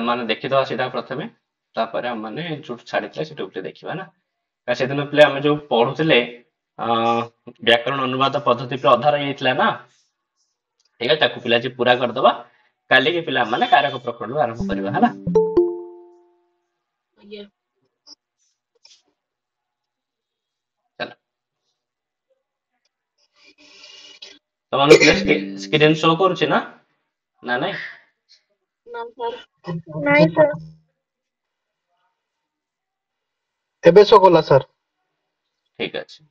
माने देखिदवा सीधा प्रथमे तापर हम माने जो छाड़ीଥିଲେ सेटु उपरे देखिबा ना का सेदिन प्ले हम जो पढुଥିଲେ व्याकरण अनुवाद पद्धति पे अधा रही जाइतला ना ठीक है ताकू पिला जी पूरा कर दबा काली के पिला माने कारक प्रकरण आरंभ करबा हला ଆଜ୍ଞା चलो तमन प्ले स्क्रीन शो करूची ना ना नहीं ନା ସାର୍ ନାଇଁ ସାର୍ ଏବେ ଶୋ କଲା ସାର୍ ठीक अच्छे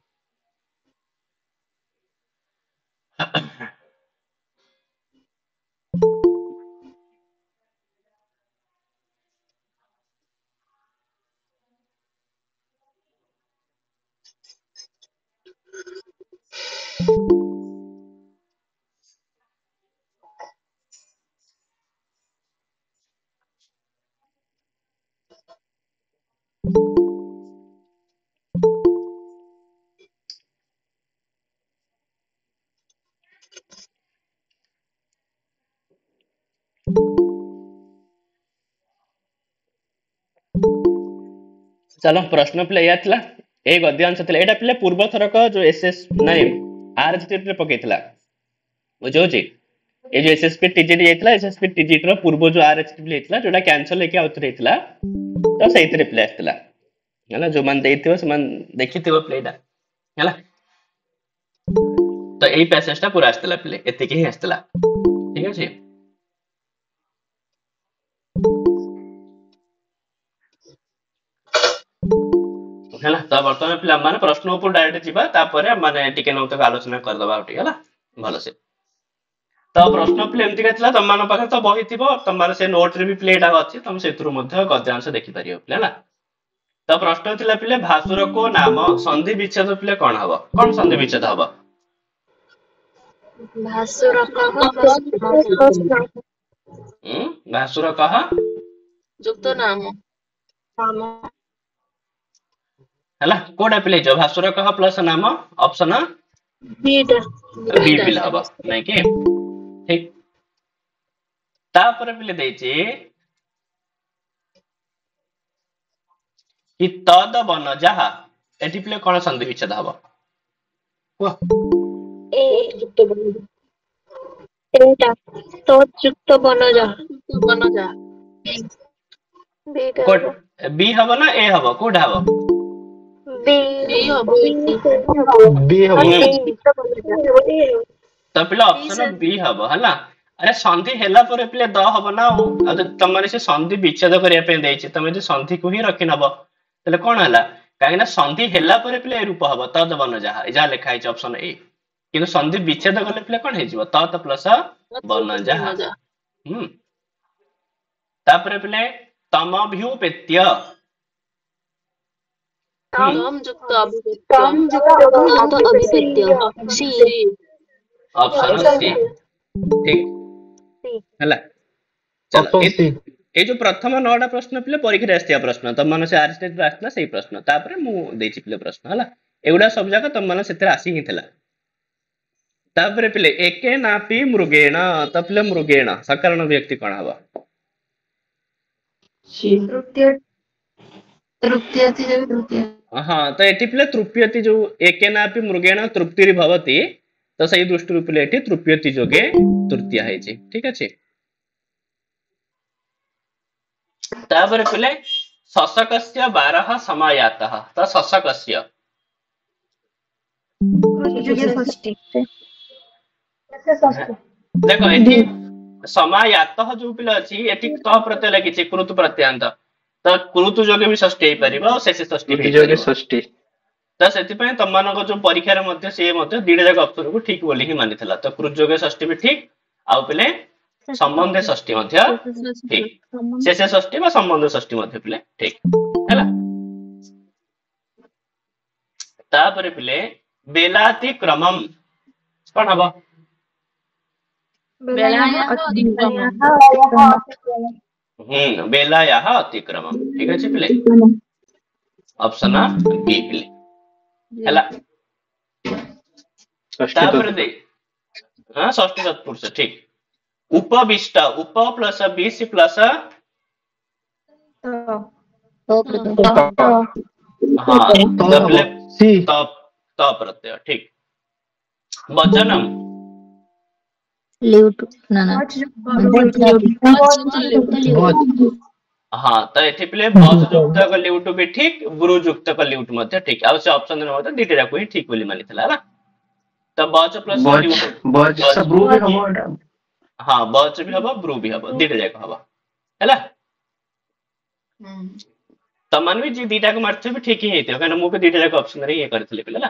चलो प्रश्न प्ले या थिला ए गद्य अंश थिला एटा प्ले पूर्व थरक जो एसएस नाही आरएचटी रे पकेइतला बुझौची ए जो एसएसपी टीजीटी जाइतला एसएसपी टीजीटी रो पूर्व जो आरएचटी प्ले हितला जोटा कैंसिल लेके आउथरे हितला तो सहित रे प्ले आस्तिला हला जो मान देइथिबो से मान देखिथिबो प्लेटा हला तो एई पैसेज टा पूरा आस्तिला प्ले एतिकी ही आस्तिला ठीक अछि ହେଲା ତ ବର୍ତ୍ତମାନ ପିଲାମାନେ ପ୍ରଶ୍ନ ଉପର ଡାଇରେକ୍ଟ ଯିବା ତାପରେ ମାନେ ଟିକେ ନଉତକ ଆଲୋଚନା କରିଦବା ଟିକେ ହେଲା ଭଲସେ ତ ପ୍ରଶ୍ନ ପ୍ଲେ ଏମିତିକା ଥିଲା ତମମାନଙ୍କ ପାଖରେ ତ ବହି ଥିବ ତମର ସେ ନୋଟ ରେ ବି ପ୍ଲେଟା ଅଛି ତମ ସେଥିରୁ ମଧ୍ୟ ଗଦ୍ୟାଂଶ ଦେଖିପାରିବ ପିଲା ହେଲା ତ ପ୍ରଶ୍ନ ଥିଲା ପିଲେ ଭାସୁରକ ନାମ ସନ୍ଧି ବିଚ୍ଛେଦ ପିଲେ କଣ ହବ କଣ ସନ୍ଧି ବିଚ୍ଛେଦ ହବ ଭାସୁର କହ ଯୁକ୍ତ ନାମ ହେଲା କୋଉଟା ପିଲେ ହେଇଯିବ ଭାସୁର କହ ପ୍ଲସ ନାମ ଅପସନ बी ପିଲେ ହବ ନାଇଁ କି ଠିକ ତାପରେ ପିଲେ ଦେଇଛି कि तद बन जहा एटी प्ले कौन संधि विच्छेद हबो एटा तो युक्त बनजा ବନଜା बीटा कोड बी हबो ना ए हबो कोड हबो बी बी ହବ बी हम तो पिले ऑप्शन बी हबो हला अरे संधि हेला परे पिले द हबो ना आ तमरे से संधि विच्छेद करिया पे देछि तमे जे संधि को ही रखि नबो तले कोन हला काहे ना संधि हेला परे पिले रूप हबो तद बन जहा जा लिखा है ऑप्शन ए किंतु संधि विच्छेद करले पिले कोन हे जिवो तत प्लस बन जहा तापरे पिले तम भ्युपेत्य तम ଯୁକ୍ତ ଅଭିପେତ୍ୟ ସି ऑप्शन सी ठीक हला चलो ऑप्शन सी ए जो प्रथम 9टा प्रश्न पिले परीक्षा रे आस्तिया प्रश्न तम मन से आरस्टेट रे आस्तला सेही प्रश्न तापरे मु देछि पिले प्रश्न हला एगुडा सब जगह तम मन सेते आसी ही थिला तापरे पिले एके नापी मृगेण त पिले मृगेण सकारण व्यक्ति कोन हबा तृतीयति जब तृतीय हां तो एठी पिले तृप्यति जो एके नापी मृगेण तृप्तिरि भवति तो सही दृष्टि पिले एठी तृप्यति जोगे तृतीय है ठीक अछि तापर पिले शशकस्य 12 समायातः त शशकस्य देखो एठी समायातः जो पिले अछि एठी त प्रत्यय लगिछि कृत प्रत्यांत त कृत जोगे भी षष्ठी हे परिबो शेष षष्ठी भी जोगे षष्ठी त सेति पय तमनको जो परीक्षा रे मध्य से मध्य दीडा जग अक्षर को ठीक बोली ही मानिथला त कृत जोगे षष्ठी भी ठीक आउ पिले संबंध षष्ठी मध्य ठीक शेष षष्ठी बा संबंध षष्ठी मध्य पिले ठीक हैला तापर पिले बेलाति क्रमम कोन हबो बेलायाः अतिक्रमम ठीक अछि पिले ऑप्शन बी पिले हैला तापर दे हां षष्ठी तत्पुरुष ठीक उपविष्ट उप प्लस बीस प्लस हाँ तो पहले सी त प्रत्यय ठीक। वचनम ल्यूट ना ना हाँ तो एठी पहले बज युक्त क ल्यूट भी ठीक गुरु युक्त क ल्यूट मध्य ठीक आ से ऑप्शन रे मध्य दीटा को ही ठीक बोली मानितला ना तो बज प्लस बज सब ब्रू भी हबो हाँ बज भी हबो ब्रू भी हबो दीटा जाक हबो हैला तमन भी जी दीटा को मारथे भी ठीक ही हेते कारण मु के दीटा जाक ऑप्शन रे ये करथले पहले ना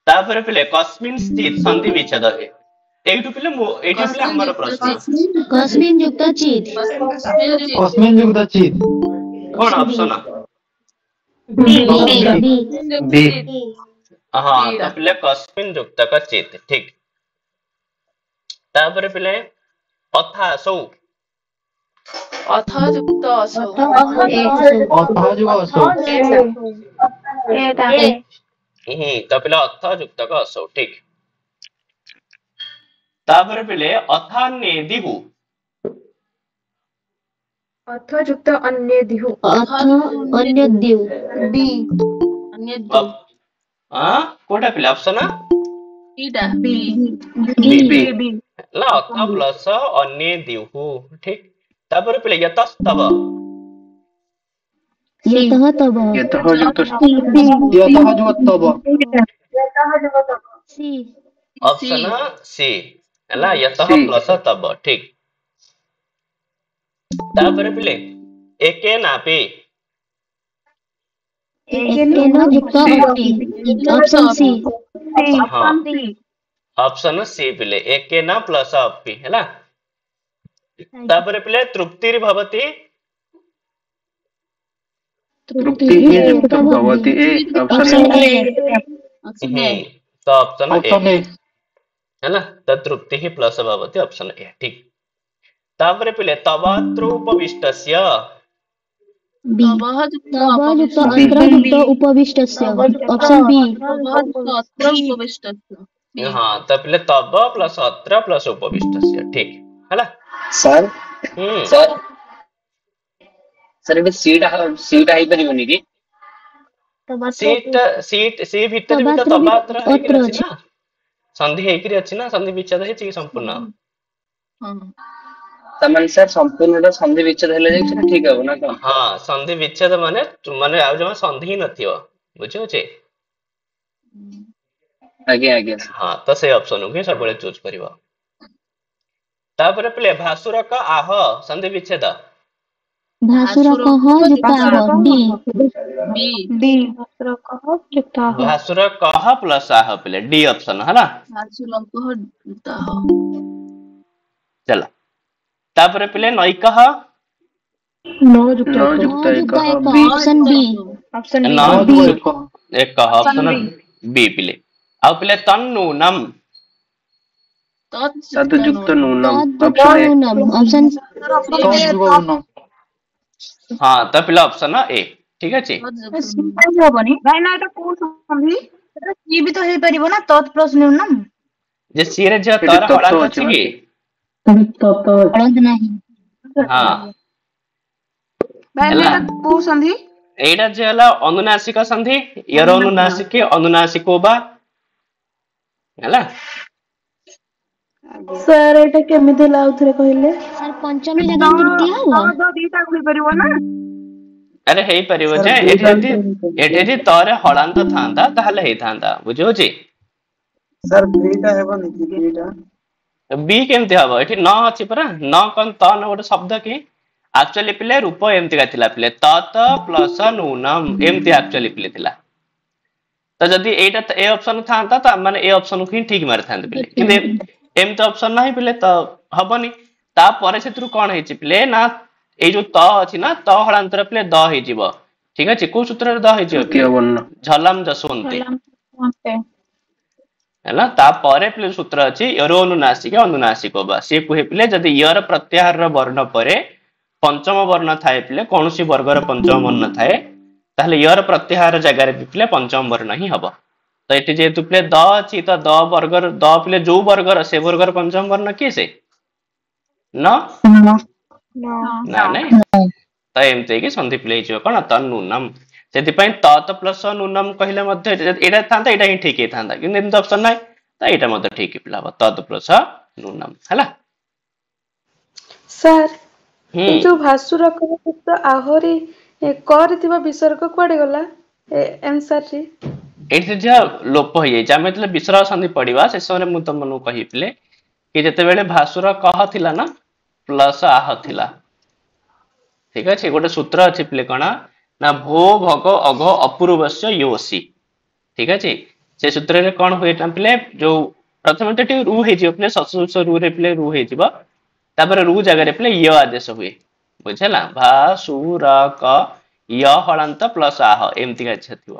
तापर पहले कस्मिन स्थित संधि विच्छेद एठु पहले एठु पहले हमर प्रश्न कस्मिन युक्त चित अस्मिन युक्त चित कौन ऑप्शन बी हाँ तो पहले कस्मिन युक्त का चित ठीक तापर पहले अथासौ अथयुक्त असौ अथाजुक तो पहले अथ युक्त का असौ ठीक तापर पहले अथान्य दिहु अथयुक्त अन्य दिहु अथ अन्य दिउ बी हाँ कोटा पहले ऑप्शन ईटा बी बी ला अथ प्लस अन्य दिहु ठीक तापर पहले यतस्तव यतः तव यतः युक्त यतः सी ऑप्शन सी हला यतः सी। प्लस तब ठीक तापर पहले एके नापे एकेन युक्त अपि ऑप्शन सी हाँ ऑप्शन सी पहले एके न प्लस अपि हैला तापर पहले तृप्तिर् भवति तृप्तिः युक्त भवति ए ऑप्शन ए तो ऑप्शन ऑप्शन ए ए हैला तो तृप्तिः प्लस भवति ऑप्शन ए ठीक तापर पहले तवात्रोपविष्टस्य बी तव युक्त अत्र युक्त उपविष्टस्य ऑप्शन बी हाँ तो पहले तब प्लस अत्र प्लस उपविष्टस्य ठीक हैला सर सर सर एटा सीट हाई परिबनी कि सीट सीट सी भीतर भी तो तबात्र हेकि अछि ना संधि हेकि अछि ना संधि विच्छेद हेछि संपूर्ण तमन सर संपूर्ण संधि विच्छेद हेले जाय ठीक हो ना कोन हाँ संधि विच्छेद माने माने आ जमा संधि ही नथियो बुझियो छे आगे आगे हाँ तो से ऑप्शन को सब चूज करिवो तापर पले भासुर का आह संधि विच्छेद भासुर कह युक्त आह डी डी कह युक्त भासुर कह प्लस आह पले डी ऑप्शन है ना चला तापर पले नैकह नो युक्त न युक्त युक्त एकः एक बी ऑप्शन बी ऑप्शन न बी एक ऑप्शन बी पले आ पले तन्नूनम तद युक्त नूनम तद्युक्त ऑप्शन ए ऑप्शन तद्युक्त हाँ तो पहले ऑप्शन ए ठीक अछि हबनी भाई ना एटा कोन संधि ये भी तो हे परिबो ना तत् प्लस न्यूनम जे सिरे जे तर तत्व हळा अछि अछि कि अनंत नहीं हाँ भाई ना एटा को संधि एटा जे हला अनुनासिक संधि यर अनुनासिक अनुनासिको बा हला सर एटा केमिति लाउथरे कहले सर पंचमी जगह तृतीय हो दो दीटा होई परिबो ना अरे हेई परिबो जे एठी तरे हळांत थांदा ताहले हेई थांदा बुझियो छी सर बीटा हेबनी कि बीटा बी केमति हबो एठी न अछि परा न कोन त न गोटे शब्द की एक्चुअली पिले रूप एमति का थिला पिले तत प्लस नूनम एमति एक्चुअली पिले थिला तो जदी एटा ए ऑप्शन थांता त माने ए ऑप्शन को ही ठीक मार थांते पिले किने एमति ऑप्शन नाही पिले त हबनी ता परे सेत्रु कोन हेछि पिले ना ए जो त अछि ना त हळांतर पिले द हे जिवो ठीक अछि को सूत्र रे द हे जिवो तृतीय वर्ण झलम जसवंते हैला ता परे पिले सूत्र अछि यरो अनुनासिक अनुनासिको बा से कुहे पिले जदी यर प्रत्याहार र वर्ण परे पंचम वर्ण थाए पिले कोनोसी वर्गर पंचम वर्ण थाए ताहले यर प्रत्याहार जगह रे पिले पंचम वर्ण ही हबो तो एटी जेतु पिले द अछि त द वर्गर द पिले जो वर्गर से वर्गर पंचम वर्ण के से न ନା ନାଇଁ ତ ଏମିତି କି ସନ୍ଧି ପିଲେ ହେଇଯିବ କଣ ତନ୍ନୁନମ୍ ସେଥିପାଇଁ ତତ୍ ପ୍ଲସ ନୁନମ୍ କହିଲେ ମଧ୍ୟ ଏଇଟା ଥାନ୍ତା ଏଇଟା ହିଁ ଠିକ ହେଇଥାନ୍ତା କିନ୍ତୁ ଏମିତି ଅପସନ ନାହିଁ ତ ଏଇଟା ମଧ୍ୟ ଠିକ ପିଲା ହବ ତତ୍ ପ୍ଲସ ନୁନମ୍ ହେଲା। ସାର୍ ଏଇ ଯୋଉ ଭାସୁରକର ଯୁକ୍ତ ଆହୁରି କରିଥିବା ବିସର୍ଗ କୁଆଡେ ଗଲା ଆନ୍ସର ରେ? ଏଇଠି ଯାହା ଲୋପ ହେଇଯାଇଛି ଆମେ ଯେତେବେଳେ ବିସର୍ଗ ସନ୍ଧି ପଢିବା ସେ ସମୟରେ ମୁଁ ତମମାନଙ୍କୁ କହିଥିଲି କି ଯେତେବେଳେ ଭାସୁର କହ ଥିଲା ନା ପ୍ଲସ ଆହ ଥିଲା ଠିକ ଅଛି ଗୋଟେ ସୂତ୍ର ଅଛି ପିଲେ କଣ ନା ଭୋ ଭଗ ଅଘ ଅପୂର୍ବସ୍ୟ ୟୋସି ଠିକ ଅଛି ସେ ସୂତ୍ରରେ କଣ ହୁଏ ନା ପିଲେ ଯୋଉ ପ୍ରଥମେ ତ ଟିକେ ରୁ ହେଇଯିବ ପିଲେ ସସ ରୁ ରେ ପିଲେ ରୁ ହେଇଯିବ ତାପରେ ରୁ ଜାଗାରେ ପିଲେ ୟ ଆଦେଶ ହୁଏ ବୁଝିଲା ଭାସୁରକ ୟ ହଳାନ୍ତ ପ୍ଲସ ଆହ ଏମିତି କିଛି ଥିବ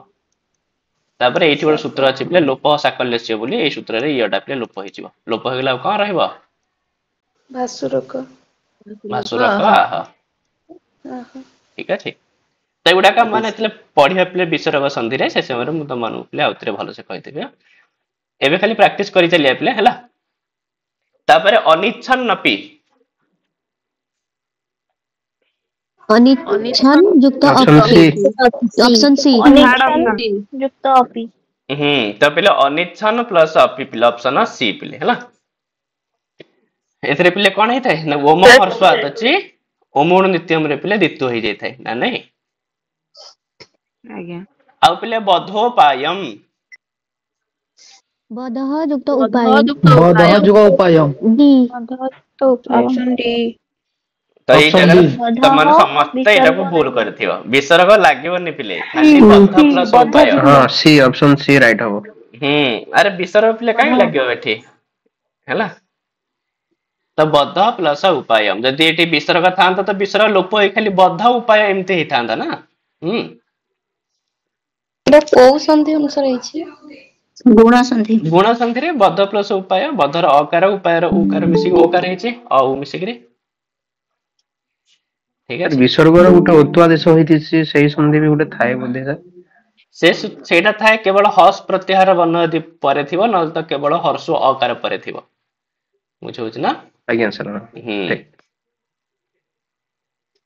ତାପରେ ଏଇଠି ଗୋଟେ ସୂତ୍ର ଅଛି ପିଲେ ଲୋପ ସାକଲ୍ୟସ୍ୟ ବୋଲି ଏଇ ସୂତ୍ରରେ ୟଟା ପିଲେ ଲୋପ ହେଇଯିବ ଲୋପ ହେଇଗଲା ଆଉ କଣ ରହିବ ଭାସୁରକ ଆହ ଠିକ ଅଛି ତ ଏଗୁଡାକ ମାନେ ଯେତେବେଳେ ପଢିବା ପିଲେ ବିସର୍ଗ ସନ୍ଧିରେ ସେ ସମୟରେ ମୁଁ ତମମାନଙ୍କୁ ପିଲେ ଆଉଥରେ ଭଲସେ କହିଦେବି ଏବେ ଖାଲି ପ୍ରାକ୍ଟିସ କରି ଚାଲିବା ପିଲେ ହେଲା ତାପରେ ଅନିଚ୍ଛନ୍ନପି अनिच्छन युक्त ऑप्शन सी ऑप्शन सी ଯୁକ୍ତ ଅପି ତ ପିଲେ ଅନିଚ୍ଛନ ପ୍ଲସ ଅପି ପିଲେ ଅପସନ ସି ପିଲେ ହେଲା ଏଥିରେ ପିଲେ କଣ ହେଇଥାଏ ନା ଓମ ହର୍ଷାତ ଅଛି ଓମୁଣ ନିତ୍ୟମରେ ପିଲେ ଦ୍ୱିତ୍ୱ ହେଇଯାଇଥାଏ ନା ନାଇଁ ଆଜ୍ଞା ଆଉ ପିଲେ ବଧୋପାୟମ बधः युक्त उपाय बधः जुग उपायम डी ऑप्शन डी ତ ଏଇ ऑप्शन ଜାଗାରେ डी ତମାନେ ସମସ୍ତେ ଏଇଟାକୁ ଭୁଲ କରିଥିବ ବିସର୍ଗ ଲାଗିବନି ପିଲେ ଖାଲି ବଧ ପ୍ଲସ ଉପାୟ हाँ सी ऑप्शन सी राइट हबो ଆରେ ବିସର୍ଗ ପିଲେ କାହିଁ ଲାଗିବ ଏଠି ହେଲା ତ ବଧ ପ୍ଲସ ଉପାୟମ ଯଦି ଏଠି ବିସର୍ଗ ଥାନ୍ତା ତ ବିସର୍ଗ ଲୋପ ହେଇ ଖାଲି ବଧ ଉପାୟ ଏମିତି ହେଇଥାନ୍ତା ନା କୋଉ ସନ୍ଧି ଅନୁସାରେ ହେଇଛି? गुणा संधि ଗୁଣ ସନ୍ଧିରେ ବଧ ପ୍ଲସ ଉପାୟ ବଧର ଅକାର ଉପାୟର ଉକାର ମିଶିକି ଓକାର ହେଇଛି ଆଉ ମିଶିକିରି ଠିକ ଅଛି ବିସର୍ଗର ଗୋଟେ ଉତ୍ପାଦେଶ ହେଇଛି ସେଇ ସନ୍ଧି ବି ଗୋଟେ ଥାଏ ବୋଧେ ସେଇଟା ଥାଏ କେବଳ ହସ୍ ପ୍ରତ୍ୟାହାର ବର୍ଣ୍ଣ ଯଦି ପରେ ଥିବ ନହେଲେ ତ କେବଳ ହର୍ଷ ଅକାର ପରେ ଥିବ ବୁଝଉଛି ନା ଆଜ୍ଞା ସାର୍ ଠିକ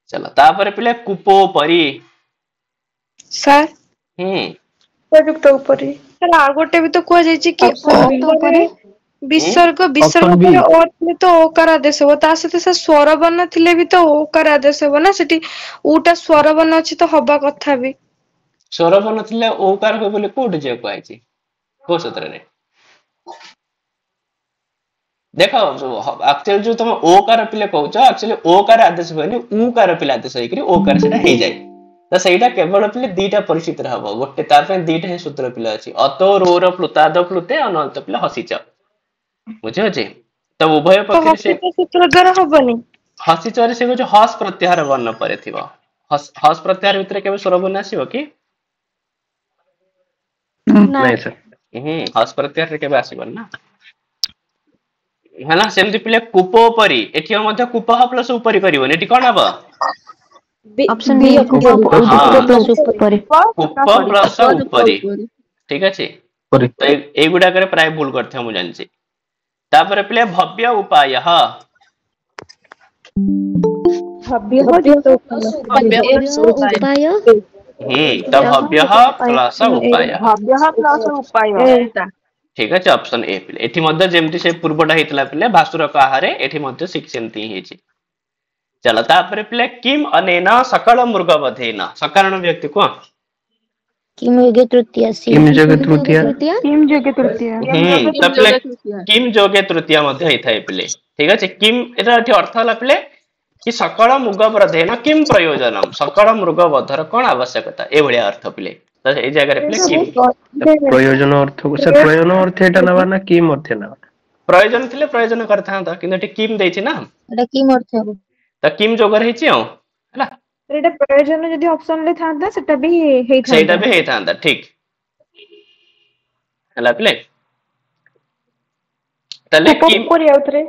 ଚାଲ ତାପରେ ପିଲେ କୁପୋପରି ସାର୍ ହୁଁ ଉପଯୁକ୍ତ ଉପରେ ସାର୍ ଆଉ ଗୋଟେ ବି ତ କୁହାଯାଇଛି କି ଉପରେ ବିସର୍ଗ ऑप्शन बी ପରେ ଓ ଥିଲେ ତ ଓକାର ଆଦେଶ ହବ ତା ସହିତ ସେ ସ୍ୱର ବର୍ଣ୍ଣ ଥିଲେ ବି ତ ଓକାର ଆଦେଶ ହବ ନା ସେଠି ଉଟା ସ୍ୱର ବର୍ଣ୍ଣ ଅଛି ତ ହବା କଥା ବି ସ୍ୱରବର୍ଣ୍ଣ ଥିଲେ ଓକାର ହୁଏ ବୋଲି କୋଉଠି ଯିବା କୁହାଯାଇଛି କୋଉ ସୂତ୍ରରେ ଦେଖ ଆକ୍ଚୁଆଲି ଯୋଉ ତମେ ଓକାର ପିଲେ କହୁଛ ଆକ୍ଚୁଆଲି ଓକାର ଆଦେଶ ହୁଏନି ଉକାର ପିଲେ ଆଦେଶ ହେଇକିରି ଓକାର ସେଟା ହେଇଯାଏ ତ ସେଇଟା କେବଳ ପିଲେ ଦିଟା ପରିସ୍ଥିତିରେ ହବ ଗୋଟେ ତା ପାଇଁ ଦିଟା ହିଁ ସୂତ୍ର ପିଲା ଅଛି ଅତ ରୋର ପ୍ଲୁତାଦ ପ୍ଲୁତେ ଆଉ ନହେଲେ ତ ପିଲା ହସିଚ ବୁଝିହଉଛି ତ ଉଭୟ ପକ୍ଷରେ ସେ ସୂତ୍ର ଦ୍ୱାରା ହବନି ହସିଚରେ ସେ କହୁଛି ହସ୍ ପ୍ରତ୍ୟାହାର ବର୍ଣ୍ଣ ପରେ ଥିବ ହସ୍ ପ୍ରତ୍ୟାହାର ଭିତରେ କେବେ ସ୍ୱର ବର୍ଣ୍ଣ ଆସିବ କି ନାଇଁ ସାର୍ ହସ୍ ପ୍ରତ୍ୟାହାରରେ କେବେ ଆସିବନି ନା ହେଲା ସେମିତି ପିଲେ କୂପ ଉପରି ଏଠି ମଧ୍ୟ କୂପହ ପ୍ଲସ ଉପରି କରିବନି ଏଠି କଣ ହବ ऑप्शन बी କୂପ ପ୍ଲସ ଉପରି ଠିକ ଅଛି ତ ଏଇଗୁଡାକରେ ପ୍ରାୟ ଭୁଲ କରିଥିବ ମୁଁ ଜାଣିଛି ତାପରେ ପିଲେ ଭବ୍ୟ ଉପାୟ ତ ଭବ୍ୟ ପ୍ଲସ ଉପାୟ ଠିକ ଅଛି ଅପସନ ଏ ପିଲେ ଏଠି ମଧ୍ୟ ଯେମିତି ସେ ପୂର୍ବଟା ହେଇଥିଲା ପିଲେ ଭାସୁର କାହାରେ ଏଠି ମଧ୍ୟ ସେମିତି ହିଁ ହେଇଛି ଚାଲ ତାପରେ ପିଲେ କିମ୍ ଅନେନ ସକଳ ମୃଗ ବଧେନ ସକାରଣ ବ୍ୟକ୍ତି କୁହ किम योगे तृतीया सी किम जोगे तृतीया ତ ପିଲେ କିମ୍ ଯୋଗେ ତୃତୀୟା ମଧ୍ୟ ହେଇଥାଏ ପିଲେ ଠିକ ଅଛି କିମ୍ ଏଟା ଏଠି ଅର୍ଥ ହେଲା ପିଲେ କି ସକଳ ମୃଗ ବଧେନ କିମ୍ ପ୍ରୟୋଜନମ ସକଳ ମୃଗ ବଧର କଣ ଆବଶ୍ୟକତା ଏଇଭଳିଆ ଅର୍ଥ ପିଲେ ତ ଏଇ ଜାଗାରେ ପିଲେ କିମ୍ प्रयोजन अर्थ सर प्रयोजन अर्थ एटा नवा ना किम अर्थ नवा ପ୍ରୟୋଜନ ଥିଲେ ପ୍ରୟୋଜନ କରିଥାନ୍ତା କିନ୍ତୁ ଏଠି କିମ୍ ଦେଇଛି ନା एटा किम अर्थ हो ତ କିମ୍ ଯୋଗରେ ହେଇଛି ଆଉ ହେଲା ଏଇଟା ପ୍ରୟୋଜନ ଯଦି ଅପସନ ରେ ଥାନ୍ତା ସେଟା ବି ସେଇଟା ବି ହେଇଥାନ୍ତା ଠିକ ହେଲା ପିଲେ ତାହେଲେ କିମ୍ ଆଉଥରେ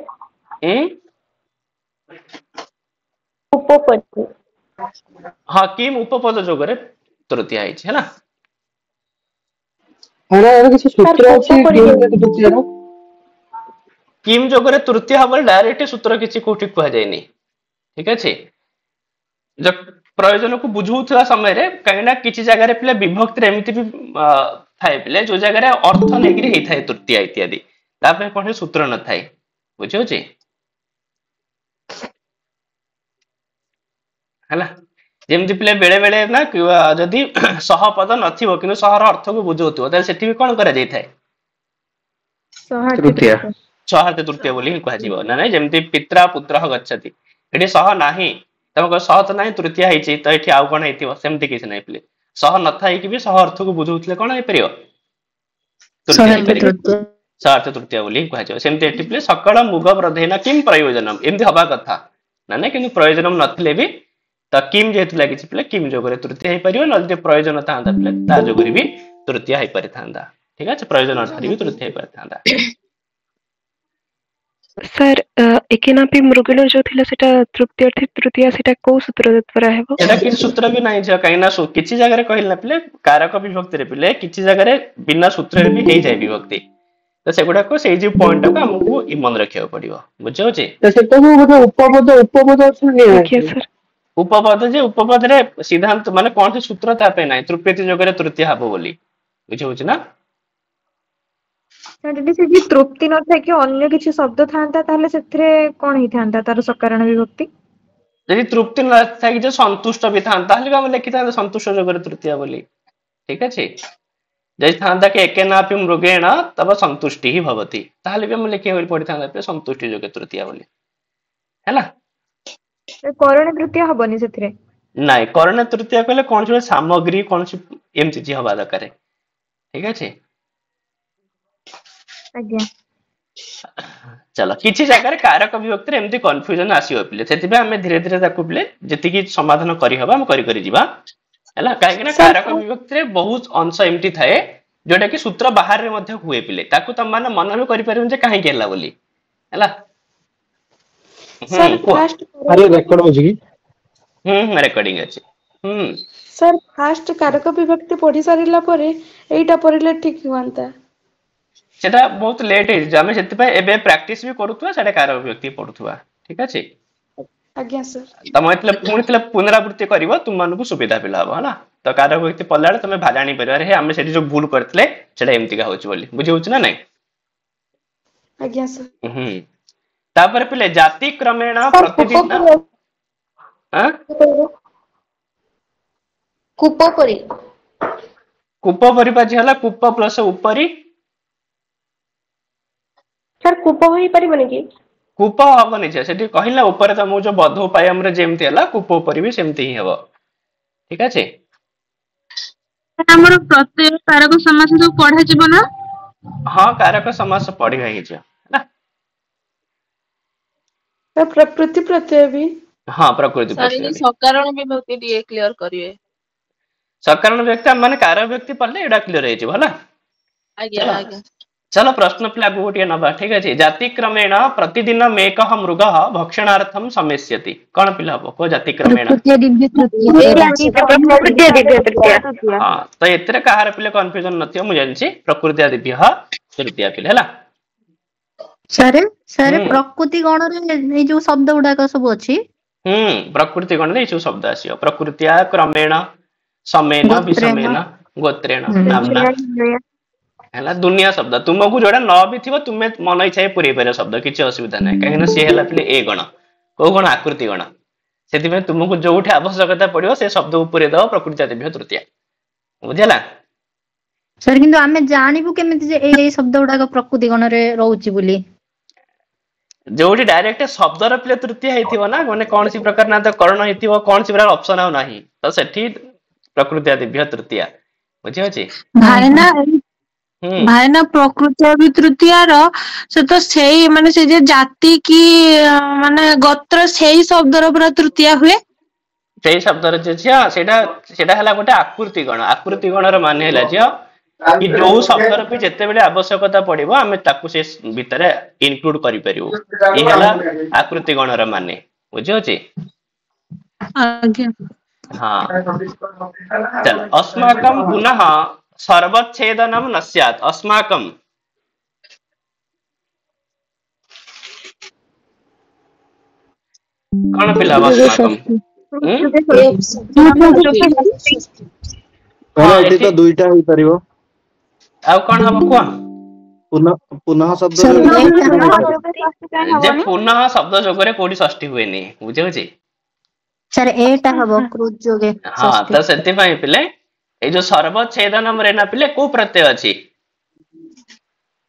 ହଁ କିମ୍ ଉପପଦ ଯୋଗରେ ତୃତୀୟା ହେଇଛି ହେଲା କିଛି ସୂତ୍ର ଅଛି କିମ୍ ଯୋଗରେ ତୃତୀୟ ହବ ଡାଇରେକ୍ଟ ସୂତ୍ର କିଛି କୋଉଠି କୁହାଯାଇନି ठीक अच्छे जो प्रयोजन को बुझुवा समय रे कहीं किसी जगह पे विभक्ति एमती भी थाए पे जो जगह अर्थ नहीं थाए तृतीया इत्यादि कौन सूत्र न थाए बुझे है जमती पे बेले बेले ना जदि सहपद नथिबो किंतु सहर अर्थ को बुझौथिबो ताले सेठी भी कोन करा जाय थाए तृतीया सहर्थ तृतीया बोली कह जिवो ना नहीं जमती पित्रा पुत्रः गच्छति एठी सह नाही तमको सह तो नाही तृतीया हिची तो एठी आउ कोन हेतिबो सेमती किछ नाही प्ले सह न थाई कि भी सह अर्थ को बुझौथले कोन हे परियो सहर्थ तृतीया बोली कह जिवो सेमती एठी प्ले सकल मुग प्रधेन किम प्रयोजनम एमती हबा कथा ना नहीं किंतु प्रयोजनम नथले भी तो किम जेतु लागि प्ले किम जोगरे तृतीया हे परियो नलते प्रयोजन थांदा प्ले ता जोगरे भी तृतीया हे परि थांदा ठीक है प्रयोजन अर्थ भी तृतीया हे परि थांदा सर एकेनापि मृगेण जो थिला सेटा तृतीया सेटा को सूत्र द्वारा हेबो एटा कि सूत्र भी नाही छ काइना किछि जगह रे कहिला प्ले कारक विभक्ति रे प्ले किछि जगह रे बिना सूत्र रे भी हे जाय विभक्ति तो सेगुडा को सेई जो पॉइंट को हमको मन रखियो पड़ियो बुझो छी तो सेटा को मतलब उपपद अछि ओके सर उपपद रे सिद्धांत माने कोन से सूत्र ता पे नाही तृतीय जगह रे तृतीय हबो बोली बुझो छी ना ଯଦି ସେଠି ତୃପ୍ତି ନଥାଏ କି ଅନ୍ୟ କିଛି ଶବ୍ଦ ଥାନ୍ତା ତାହେଲେ ସେଥିରେ କଣ ହେଇଥାନ୍ତା ତାର ସକାରଣ ବିଭକ୍ତି ଯଦି ତୃପ୍ତି ନଥାଏ କି ଯେ ସନ୍ତୁଷ୍ଟ ବି ଥାନ୍ତା ତାହେଲେ ଆମେ ଲେଖିଥାନ୍ତେ ସନ୍ତୁଷ୍ଟ ଯୋଗରେ ତୃତୀୟ ବୋଲି ଠିକ ଅଛି ଯଦି ଥାନ୍ତା କି ଏକେନାପି ମୃଗେଣ ତବ ସନ୍ତୁଷ୍ଟି ହିଁ ଭବତି ତାହେଲେ ବି ଆମେ ଲେଖିବାକୁ ପଡିଥାନ୍ତା ସନ୍ତୁଷ୍ଟି ଯୋଗେ ତୃତୀୟ ବୋଲି ହେଲା କରଣ ତୃତୀୟ ହବନି ସେଥିରେ ନାଇଁ କରଣ ତୃତୀୟ କହିଲେ କୌଣସି ସାମଗ୍ରୀ କୌଣସି ଏମିତି କିଛି ହବା ଦରକାର ଠିକ ଅଛି ଆଜ୍ଞା चलो किसी जगह कारक विभक्ति एमती कन्फ्यूजन आसीबो पिले सेति आमे धीरे धीरे ताकू पिले जति समाधान करि हबा हम करि करि जिबा हैला काहे कि कारक विभक्ति रे बहुत अंश एमती थाए जोटा कि सूत्र बाहर रे मध्ये हुए पिले ताकू तम माने मन भी करि परबे जे काहे केला बोली हैला सर फास्ट अरे रेकॉर्ड हो जी रिकॉर्डिंग अछि सर फास्ट कारक विभक्ति पढी सारिला परे एटा पढिले ठीक होंता सेटा बहुत लेट है आमे सेति पे एबे प्रैक्टिस भी करूथुवा सेटा कारक विभक्ति पढुथुवा ठीक अछि आज्ञा सर तम एतले पुणी पुनरावृत्ति करिवो तुम मानकु सुविधा पिला हबो हला तो कारक विभक्ति पल्लाडे तमे जानि परिबा रे आमे सेति जो भूल करतले सेटा एमति का होछ बोली बुझि होछ ना नहीं आज्ञा सर तापर पिले जाति क्रमेण प्रतिदिन हां कूपपरी कूप परिपाजी हला कूप प्लस उपरी सर कूप होई परिबनी कि कूप हबनी जे सेठी कहिला ऊपर त मु जो बध उपाय हमरे जेमति हला कूप ऊपर भी सेमति ही हबो ठीक अछि हमर प्रत्यय कारक समास जो पढा जिवो ना हां कारक समास पढी भाई जे ना सर प्रकृति प्रत्यय भी हां प्रकृति प्रत्यय सर सकारण विभक्ति डी क्लियर करिवे सकारण व्यक्ति माने कारक व्यक्ति पढ़ले एडा क्लियर हे जे भला आज्ञा आज्ञा चलो प्रश्न पे आगु गोटे नबा ठीक अछि जाति क्रमेण प्रतिदिन मेकः मृगः भक्षणार्थम समेष्यति कोन पिला हबो को जाति क्रमेण हां तो एतरे कहार पिले कंफ्यूजन नथियो मु जानछि प्रकृति दिव्यः तृतीय पिले हला सर प्रकृति गण रे ए जो शब्द गुडा का सब अछि प्रकृति गण रे जो शब्द आसियो प्रकृतिया क्रमेण समेन विसमेन गोत्रेण नामना हैला दुनिया शब्द तुमको जोड़ा न भी थिबो तुमे मन इच्छा पुरै पारे शब्द किछि असुविधा नै काहे से हैला पिले ए गण को गण आकृति गण सेति में तुमको जोठी आवश्यकता पड़ियो से शब्द ऊपर दो प्रकृति दिव्य तृतीय बुझला सर किंतु आमे जानिबु केमिति जे ए शब्द गुडा प्रकृति गण रे रहउची बोली जोठी डायरेक्ट शब्द र पिले तृतीय हेतिबो ना माने कोन सी प्रकार ना तो कर्ण हेतिबो कोन सी प्रकार ऑप्शन आ नाही तो सेठी प्रकृति दिव्य तृतीय बुझी अछि भाई ना प्रकृति भी तृतीय से तो सेही माने से जे जाति की माने गोत्र सेही शब्द रो पूरा तृतीय हुए सेही शब्द रे जे सेटा हला गोटे आकृति गण रो माने हला जे कि जो शब्द रो पे जते बेले आवश्यकता पड़िबो हमें ताकू से भीतर इंक्लूड करि परिबो ई हला आकृति गण रो माने बुझियो छी हां चल अस्माकं पुनः सर्वच्छेदनम न स्यात् अस्माकं कौन पिला अस्माकम एठी तो दुईटा होई परिबो आउ कौन हम को पुनः पुनः शब्द जे पुनः शब्द जोगरे कोडी षष्ठी हुए नी बुझे होची सर एटा हबो क्रुज जोगे हां त सेति पई पिले ए जो सर्वच्छेदनम रे ना पिले को प्रत्यय अछि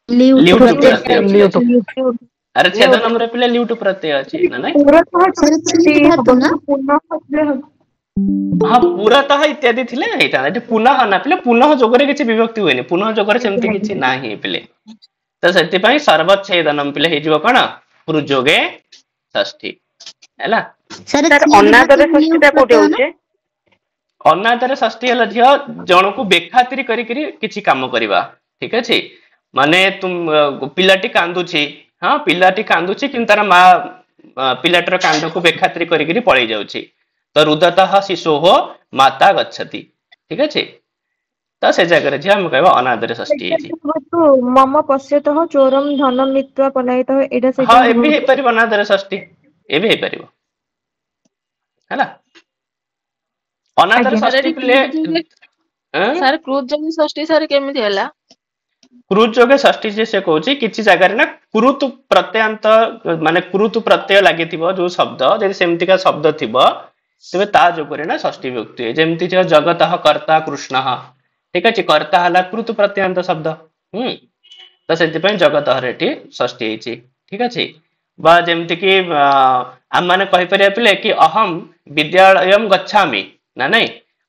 ल्यूट प्रत्यय अरे छेदनम रे पिले ल्यूट प्रत्यय अछि ना नहीं हां पूरातः इत्यादि थिले एटा एटी पुनः ना पिले पुनः जोगरे किछि विभक्ति होएनी पुनः जोगरे सेमति किछि नाही पिले त सेति पई सर्वच्छेदनम पिले हे जीव कोन पुरुजोगे षष्ठी हैला सर अनादर षष्ठीटा कोठी होचे अनादर षष्ठी हला झियो जणको बेखातिरी करी करी किछि काम करबा ठीक अछि माने तुम पिलाटी कांदुछि हां पिलाटी कांदुछि किंतु तार मा पिलाटर कांद को बेखातिरी करी करी पळै जाउछि तो रुदतः शिशोः माता गच्छति ठीक अछि त से जगह रे हम कहबा अनादर षष्ठी अछि तो मम पश्यतः चोरम धनम नीत्वा पलायितः एडा से हां एबे हे परिबो अनादर षष्ठी एबे हे परिबो हैला अनादर षष्ठी प्ले सर क्रूज जोगे षष्ठी सर केमिति हैला क्रूज जोगे षष्ठी जे से कहूची किछि जगह रे ना कुरुतु प्रत्ययांत माने कुरुतु प्रत्यय लागिथिबो जो शब्द जदि सेमति का शब्द थिबो तबे ता जोगरे ना षष्ठी विभक्ति है जेमति जे जगतः कर्ता कृष्णः ठीक अछि कर्ता हला कुरुतु प्रत्ययांत शब्द त सेति पय जगतः रेठी षष्ठी हेछि ठीक अछि बा जेमति कि हम माने कहि परिया पिले कि अहम विद्यालयम गच्छामि ना नहीं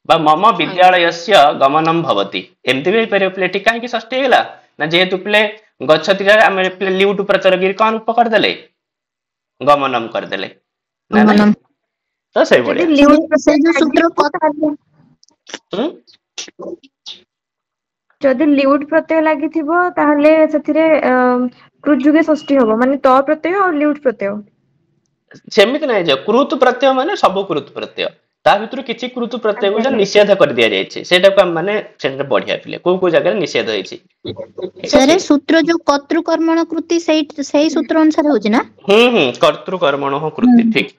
बा मम विद्यालयस्य गमनम भवति एमति भी परिया पिले ठीक काहे कि षष्ठी हेला ना जेहेतु पिले गच्छति रे हम पिले ल्यूट प्रत्यय गिर कोन पकड़ देले गमनम कर देले ना तो सही बोले ल्यूट से जो सूत्र कथा जदि ल्यूट प्रत्यय लागि थिबो ताहले सथिरे क्रुज जोगे षष्ठी होबो माने त प्रत्यय और ल्यूट प्रत्यय सेमित नै जे कृत प्रत्यय माने सब कृत प्रत्यय ता भितर किछि कृत प्रत्यय को निषेध कर दिया जाय छै सेटा को माने सेटा बढ़िया पिले को जगह निषेध होय छै सर सूत्र जो कर्तृ कर्मण कृति सही सूत्र अनुसार होछि ना कर्तृ कर्मण कृति ठीक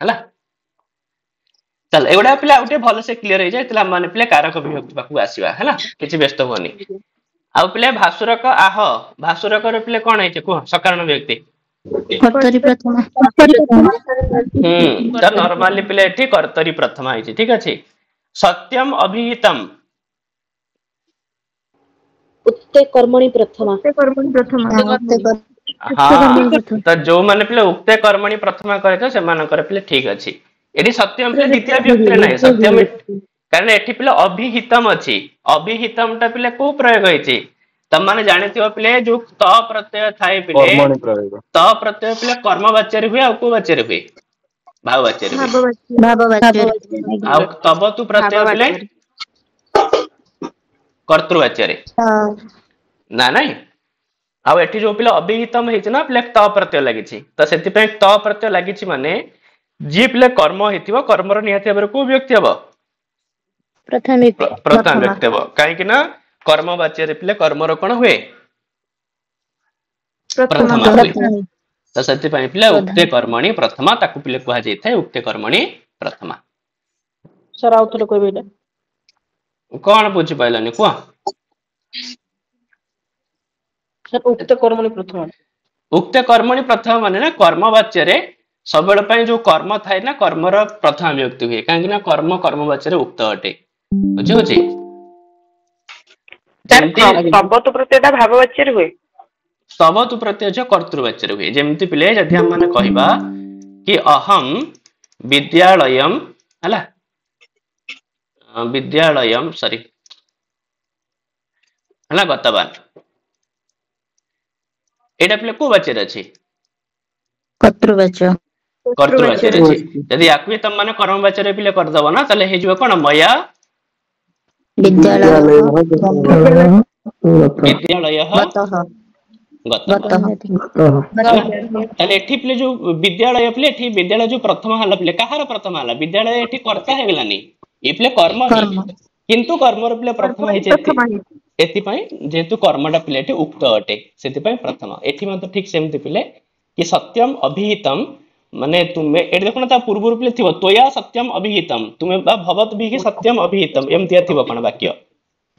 हला चल एगुडा पिला उठे भलो से क्लियर हो जाय तला माने पिले कारक विभक्ति पाकु आसीबा हला किछि व्यस्त होनी आ पिले भासुरक आह भासुरक रे पिले कोन है को सकारण व्यक्ति कर्तरी प्रथमा त नॉर्मली पिले एठी कर्तरी प्रथमा है ठीक अछि सत्यम अभिहितम उत्ते कर्मणि प्रथमा हां त जो माने पिले उक्ते कर्मणि प्रथमा करे त से मानकर पिले ठीक अछि एडी सत्यम पिले द्वितीय व्यक्ति नै सत्यम कारण एठी पिले अभिहितम अछि अभिहितम ता पिले को प्रयोग होइछि त माने जानिथियो पिले जो त प्रत्यय थाए पिले त प्रत्यय पिले कर्मवाच्य रे हुए आ को वाच्य रे हुए भाववाच्य रे भाववाच्य आ तब तु प्रत्यय पिले कर्तृवाच्य रे ना नहीं आ एठी जो पिले अभिहितम हेछि ना पिले त प्रत्यय लागिछि त सेति पे त प्रत्यय लागिछि माने जी पिले कर्म हेतिबो कर्मर निहाती भाबरे को व्यक्ति हबो प्रथम व्यक्ति हबो काहे कि ना कर्मवाच्य रे पिले कर्मर कोन हुए प्रथमा हुए त सेति पय पिले उक्ते कर्मणि प्रथमा ताकु पिले कुहा जाय थाए उक्ते कर्मणि प्रथमा सर आउथले कहबेला कोन बुझि पाइलानी को सर उक्ते कर्मणि प्रथमा उक्ते कर्मणि प्रथमा माने ना कर्मवाच्य रे सबेल पय जो कर्म थाए ना कर्मर प्रथम व्यक्ति हुए काहे कि ना कर्म कर्मवाच्य रे उक्त अटे बुझि होछि सबतु प्रत्ययटा भाववाच्य रे हुए सबतु प्रत्यय जो कर्तृवाच्य रे हुए जेमति पिले जदि हम माने कहिबा कि अहम विद्यालयम हला विद्यालयम सॉरी हला गतवान एटा पिले को वाच्य रे अछि कर्तृवाच्य कर्तृवाच्य रे अछि यदि आकुए तम माने कर्मवाच्य रे पिले कर दबो ना तले हे जिवो कोन मया विद्यालय ताले एठी पिले जो विद्यालय पिले एठी विद्यालय जो प्रथम हला पिले कहार प्रथम हला विद्यालय एठी कर्ता हे गेलानी ए पिले कर्म किंतु कर्म रे पिले प्रथम हे जेति एति पय जेतु कर्मडा पिले एठी उक्त अटे सेति पय प्रथम एठी मतलब ठीक सेमति पिले कि सत्यम अभिहितम माने तुम्हें एट देखो ना ता पूर्व रूप थिबो तोया सत्यम अभिहितम तुम्हें भवत भी सत्यम अभिहितम एमतिया थिबो कोन वाक्य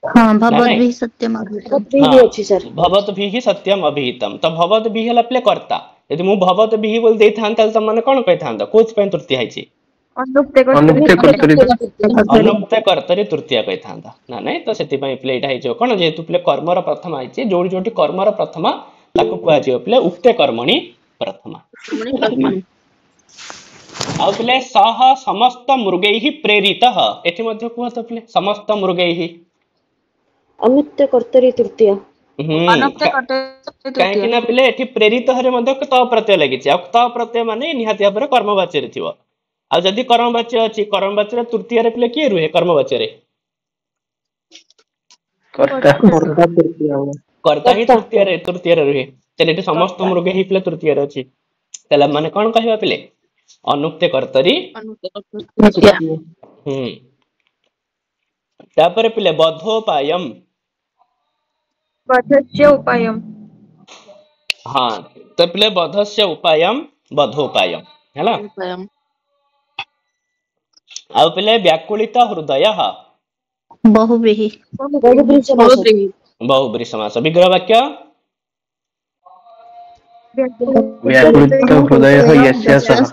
हाँ भवद भी सत्यम अभिहितम हाँ भवत भी सत्यम अभिहितम तो भवत भी हला प्ले करता यदि मु भवत भी बोल दे थांता त माने कोन कहि थांता कोच पे तृतीय है अनुक्ते कर्तरी तृतीय कहि थांता ना नहीं तो सेति पई प्ले इटा है कोन जेतु प्ले कर्मर प्रथमा है जोडी जोडी कर्मर प्रथमा ताको कुआ जे प्ले उक्ते कर्मणि प्रथमा आ प्ले सह समस्त मृगैहि प्रेरितः एथि मध्ये कुआ त प्ले समस्त मृगैहि अनुक्ते कर्तरी तृतीय अनुक्ते कर्तरी काहे ना प्ले एथि प्रेरित हरे मध्ये त प्रत्यय लागि छै आ त प्रत्यय माने निहाती भाबरे कर्मवाच्य रे थिबो आ जदि कर्मवाच्य अछि कर्मवाच्य रे तृतीय रे प्ले के रुहे कर्मवाच्य रे कर्ता ही तृतीय रे रुहे चले एथि समस्त मृगैहि प्ले तृतीय रे अछि तला माने कोन कहबा प्ले अनुक्ते कर्तरी तापर पिले बद्धोपायम बद्धस्य उपायम हाँ तो पिले बद्धस्य उपायम बद्धोपायम हैला आ पिले व्याकुलित हृदयः बहुव्रीहि बहुव्रीहि समास विग्रह वाक्य व्याकुलित हृदयः यस्य सः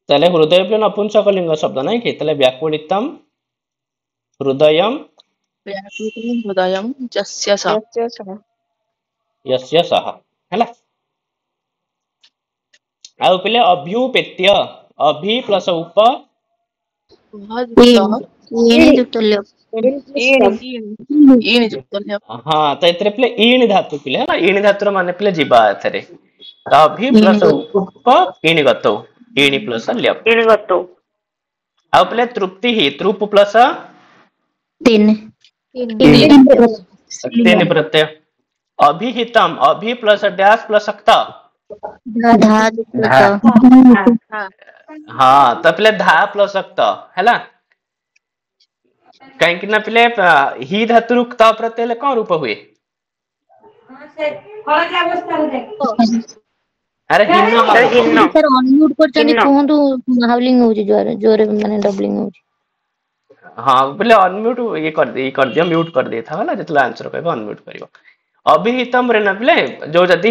तले हृदय पे नपुंसकलिंग शब्द नहीं कि तले व्याकुलितम हृदयम यस्य सः हैला आ पहले अभ्युपेत्य अभि प्लस उप हाँ तो इतरे पहले ईण धातु पहले है ईण धातु माने पहले जीवा अथरे तो अभि प्लस उप ईण गतो ईण प्लस ल्यप ईण गतो आ पहले तृप्ति ही तृप प्लस तीन प्रत्यय अभिहितम अभि प्लस डैश प्लस सक्ता हाँ तो पहले धा प्लस सक्ता हैला कहीं ना पहले ही धातु ता प्रत्यय कौन रूप हुए अरे हिन्न सर अनम्यूट करचनी कोहंतु हाउलिंग होची जोरे जोरे माने डबलिंग होची हाँ पहले अनम्यूट ये कर दिया म्यूट कर दिया था वाला जितना आंसर कहबो अनम्यूट करिवो अभिहितम रे न पहले जो जदी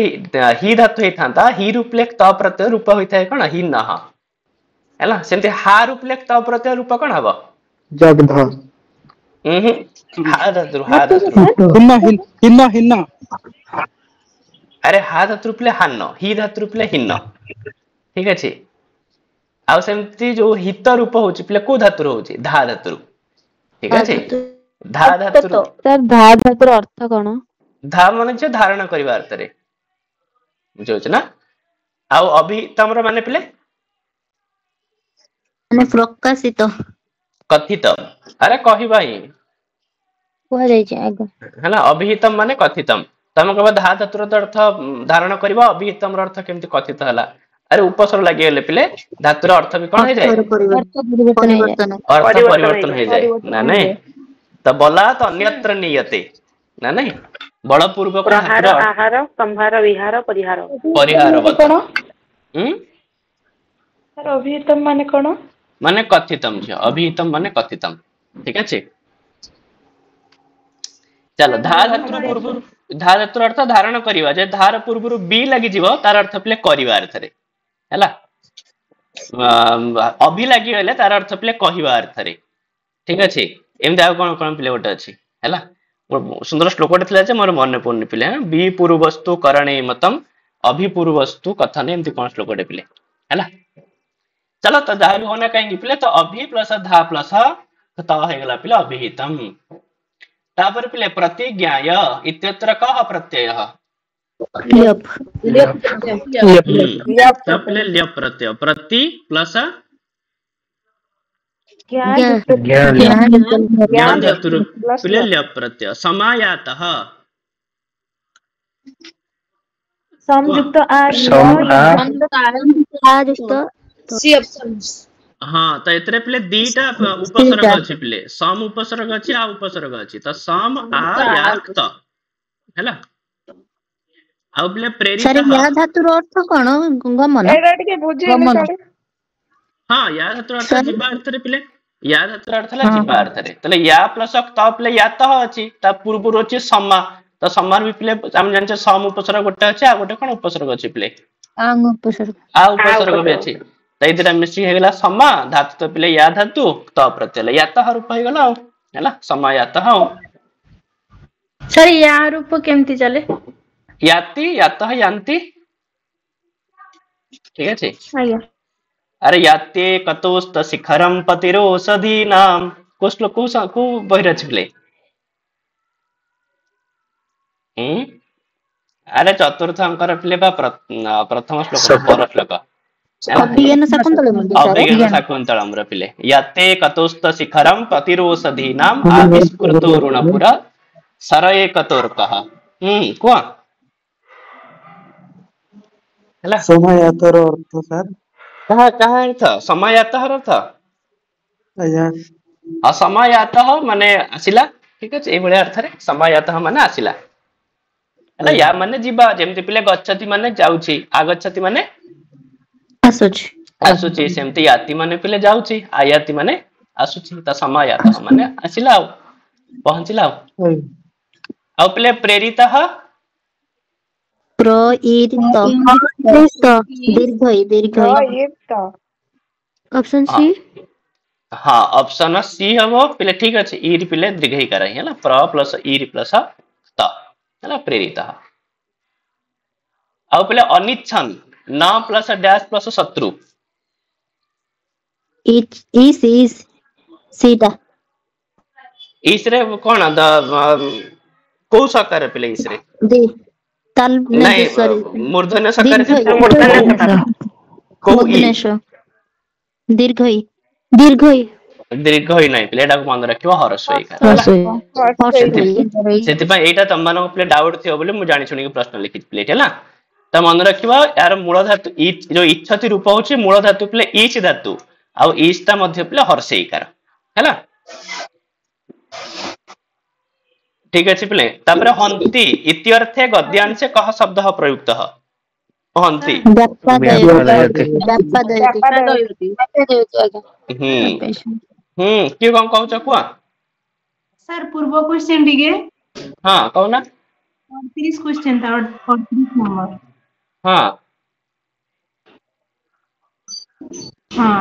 ही धातु हे थांता ही रूप लेख त प्रत्यय रूप होई थाए कोन ही नह हैला सेमते हा रूप लेख त प्रत्यय रूप कोन हबो जगध हा धातु हिन्न अरे हा धातु रूप ले हान्न ही धातु रूप ले हिन्न ठीक अछि आ सेमती जो हित रूप होची पले को धातु होची धा धातु ठीक अछि धा धातु सर धा धातुर अर्थ कोन धा माने जे धारण करिवा अर्थ रे बुझौ छ ना आ अभी तमरा माने पले माने प्रकाशित कथित अरे कहिबा ही कोहा जाय छै आग हैला अभिहितम माने कथितम तम कहबा धा धातुर अर्थ धारण करिवा अभिहितम र अर्थ केमति कथित हला अरे उपसर्ग लागि गेले पिले धातुर अर्थ भी कोन हे जाय अर्थ परिवर्तन हे जाय ना नहीं त बलात अन्यत्र नियते ना नहीं बड़ पूर्वक प्रहार आहार संहार विहार परिहार कोन सर अभिहितम माने कोन माने कथितम छ अभिहितम माने कथितम ठीक अछि चलो धा धातुर पूर्व धा धातुर अर्थ धारण करिवा जे धार पूर्व बी लागि जीव तार अर्थ प्ले करिवा अर्थ रे हैला अभि लागि गले तार अर्थ प्ले कहिवा अर्थ रे ठीक अछि एमदा कोन कोन प्ले गोटे अछि हैला सुंदर श्लोकटे थिला जे मोर मन पड़नी पिले बी पूर्व वस्तु करणे मतम अभि पूर्व वस्तु कथन एमति कोन श्लोकटे पिले हैला चलो तो जहां भी होना कहीं पिले तो अभि प्लस धा प्लस त हे गला पिले अभिहितम तापर पिले प्रतिज्ञाय इत्यत्र कः प्रत्ययः ल्यप तब पिले ल्यप प्रत्यय प्रति प्लस ज्ञान धातु पिले ल्यप प्रत्यय समायातः संयुक्त हाँ तो इतरे पिले दीटा उपसर्ग अछि पिले सम उपसर्ग अछि आ उपसर्ग अछि तो सम आ याक्त हैला ଆଉ ପିଲେ ପ୍ରେରିତ सर या धातुर अर्थ कौन गमन एटा टिके बुझेले गमन सारे ହଁ ୟା ଧାତୁର ଅର୍ଥ सर ଯିବା ଅର୍ଥରେ ପିଲେ ୟା ଧାତୁର ଅର୍ଥ ହେଲା हाँ ଯିବା हाँ ଅର୍ଥରେ ତାହେଲେ ୟା ପ୍ଲସ ତ ପିଲେ ୟାତଃ ଅଛି ତା ପୂର୍ବରୁ ଅଛି ସମା ତ ସମାର ବି ପିଲେ ଆମେ ଜାଣିଛେ ସମ ଉପସର୍ଗ ଗୋଟେ ଅଛି ଆଉ ଗୋଟେ କଣ ଉପସର୍ଗ ଅଛି ପିଲେ आंग उपसर्ग ଆ ଉପସର୍ଗ ବି ଅଛି ତ ଏଇ ଦିଟା ମିଶିକି ହେଇଗଲା ସମା ଧାତୁ ତ ପିଲେ ୟା ଧାତୁ ତ ପ୍ରତ୍ୟୟ ୟାତଃ ରୂପ ହେଇଗଲା ଆଉ ହେଲା ସମା ୟାତଃ ଆଉ सर या रूप केमती चले याति यातः यान्ति ठीक ଅଛି आज्ञा अरे याते कतोस्त शिखरम पतिरोषधीनाम को श्लोक को बहिर अछि प्ले अरे चतुर्थ अंकर प्ले बा प्रथम श्लोक पर श्लोक अभिज्ञान शाकुन्तलम सर अभिज्ञान शाकुन्तलम र पिले याते कतोस्त शिखरम पतिरोषधीनाम आविष्कृतो ऋणपुरा सरये कतोर्कः को ହେଲା ସମୟାତର ଅର୍ଥ ସାର୍ କାହା अर्थ ସମୟାତଃ अर्थ ଆଜ୍ଞା ସମୟାତଃ ମାନେ ଆସିଲା ଠିକ ଅଛି ଏଇ ଭଳିଆ ଅର୍ଥରେ ସମୟାତଃ ମାନେ ଆସିଲା ହେଲା ୟା ମାନେ ଯିବା ଯେମିତି ପିଲେ ଗଚ୍ଛତି ମାନେ ଯାଉଛି ଆଗଚ୍ଛତି ମାନେ ଆସୁଛି ସେମିତି याति ମାନେ ପିଲେ ଯାଉଛି ଆୟାତି ମାନେ ଆସୁଛି ତ ସମୟାତଃ ମାନେ ଆସିଲା ଆଉ ପହଞ୍ଚିଲା ଆଉ ପିଲେ ପ୍ରେରିତଃ प्रेरित दीर्घ ऑप्शन सी हाँ ऑप्शन सी हम पिले ठीक अच्छे ईर पिले दीर्घईकार ही है प्र प्लस ईर प्लस त है प्रेरित आउ पिले अनिच्छन न प्लस डैश प्लस शत्रु इस रे कौन को सकार पिले इस रे नहीं मूर्धन्य सकार दीर्घ दीर्घ ही नहीं पिले मन रखिबो ह्रस्वईकार सेति पय एटा तम मानको पिले डाउट थियो बोले मु जानि सुनि प्रश्न लिखि पिले हैला त मन रखिबो यार मूल धातु इच जो इच्छति रूप होछि मूल धातु पिले इच धातु आ इच ता मध्य पिले ह्रस्वईकार हैला ठीक अछि पिले तापर हंती इत्यर्थे गद्यांशे कह शब्द प्रयुक्त हंती किए कौन कहूच कुआ सर पूर्व क्वेश्चन टिके हां कहना 38 क्वेश्चन था 38 नंबर हां हां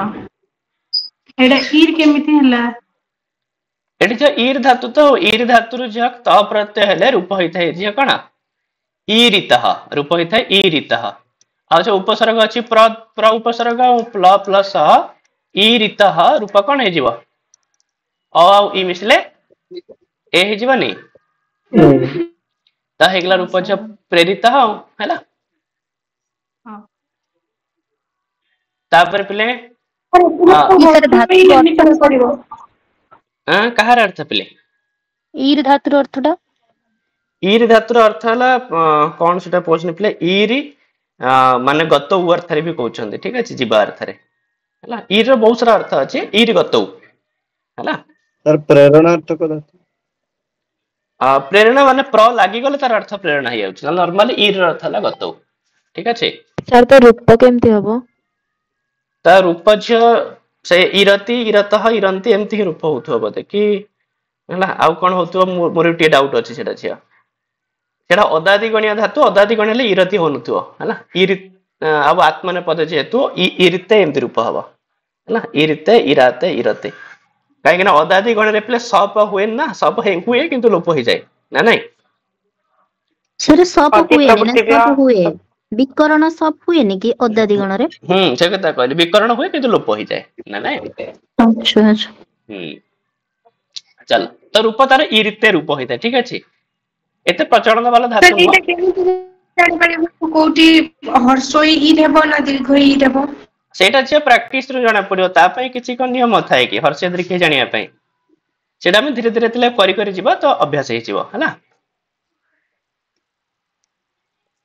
एडा ईर केमिति हला एटी जो ईर धातु तो ईर धातु रु जो त प्रत्यय हेले रूप होइथाय जे कोना ईरितः रूप होइथाय ईरितः आ जो उपसर्ग अछि प्र उपसर्ग प्ल प्लस ईरितः रूप कोन हे जीव अ ई मिसले ए हे जीवनी ता हेगला रूप जो प्रेरितः हैला हां तापर पिले कहार अर्थ पिले ईर धातुर अर्थटा ईर धातुर अर्थ हला कोन सेटा पोछन पिले ईरी माने गत उ अर्थ रे भी कहउछन्ते ठीक अछि जीवा अर्थ रे हला ईर रो बहुत सारा अर्थ अछि ईर गत हला सर प्रेरणा अर्थ को प्रेरणा माने प्र लागि गले तार अर्थ प्रेरणा हे जाउछ नॉर्मली ईर रो अर्थ हला गत ठीक अछि सर तो रूप केमती हबो ता रूप छ से इरति इरतः इरंती एमती रूप होथो बोते कि हला आउ कोन होथो मोर टी डाउट अछि सेटा छिया सेटा अदादि गणिया धातु अदादि गणिले इरति होनुथो हला इरि अब आत्मने पद जेतु इरिते एमती रूप हबो हला इरिते इराते इरते काहे कि ना अदादि गणिले प्ले सप हुए ना सप हुए किंतु लोप हो जाए ना नहीं सर सप हुए ना सप हुए विकरण सब हुए नि कि अदादि गण रे से कथा कहली विकरण हुए किंतु लोप हो जाए ना नहीं अच्छा अच्छा चल तो रूप तार इरिते रूप होइता ठीक अछि एते प्रचलन वाला धातु सर एटा केमिति जानि पारिबो कोठी हर्षोई इ हेबो ना दीर्घ इ हेबो सेटा जे प्रैक्टिस रो जाना पड़ियो ता पई किछि कोन नियम थाए कि हर्ष दीर्घ जानिया पई सेटा हम धीरे धीरे तले करि करि जिबा तो अभ्यास हे जिवो हला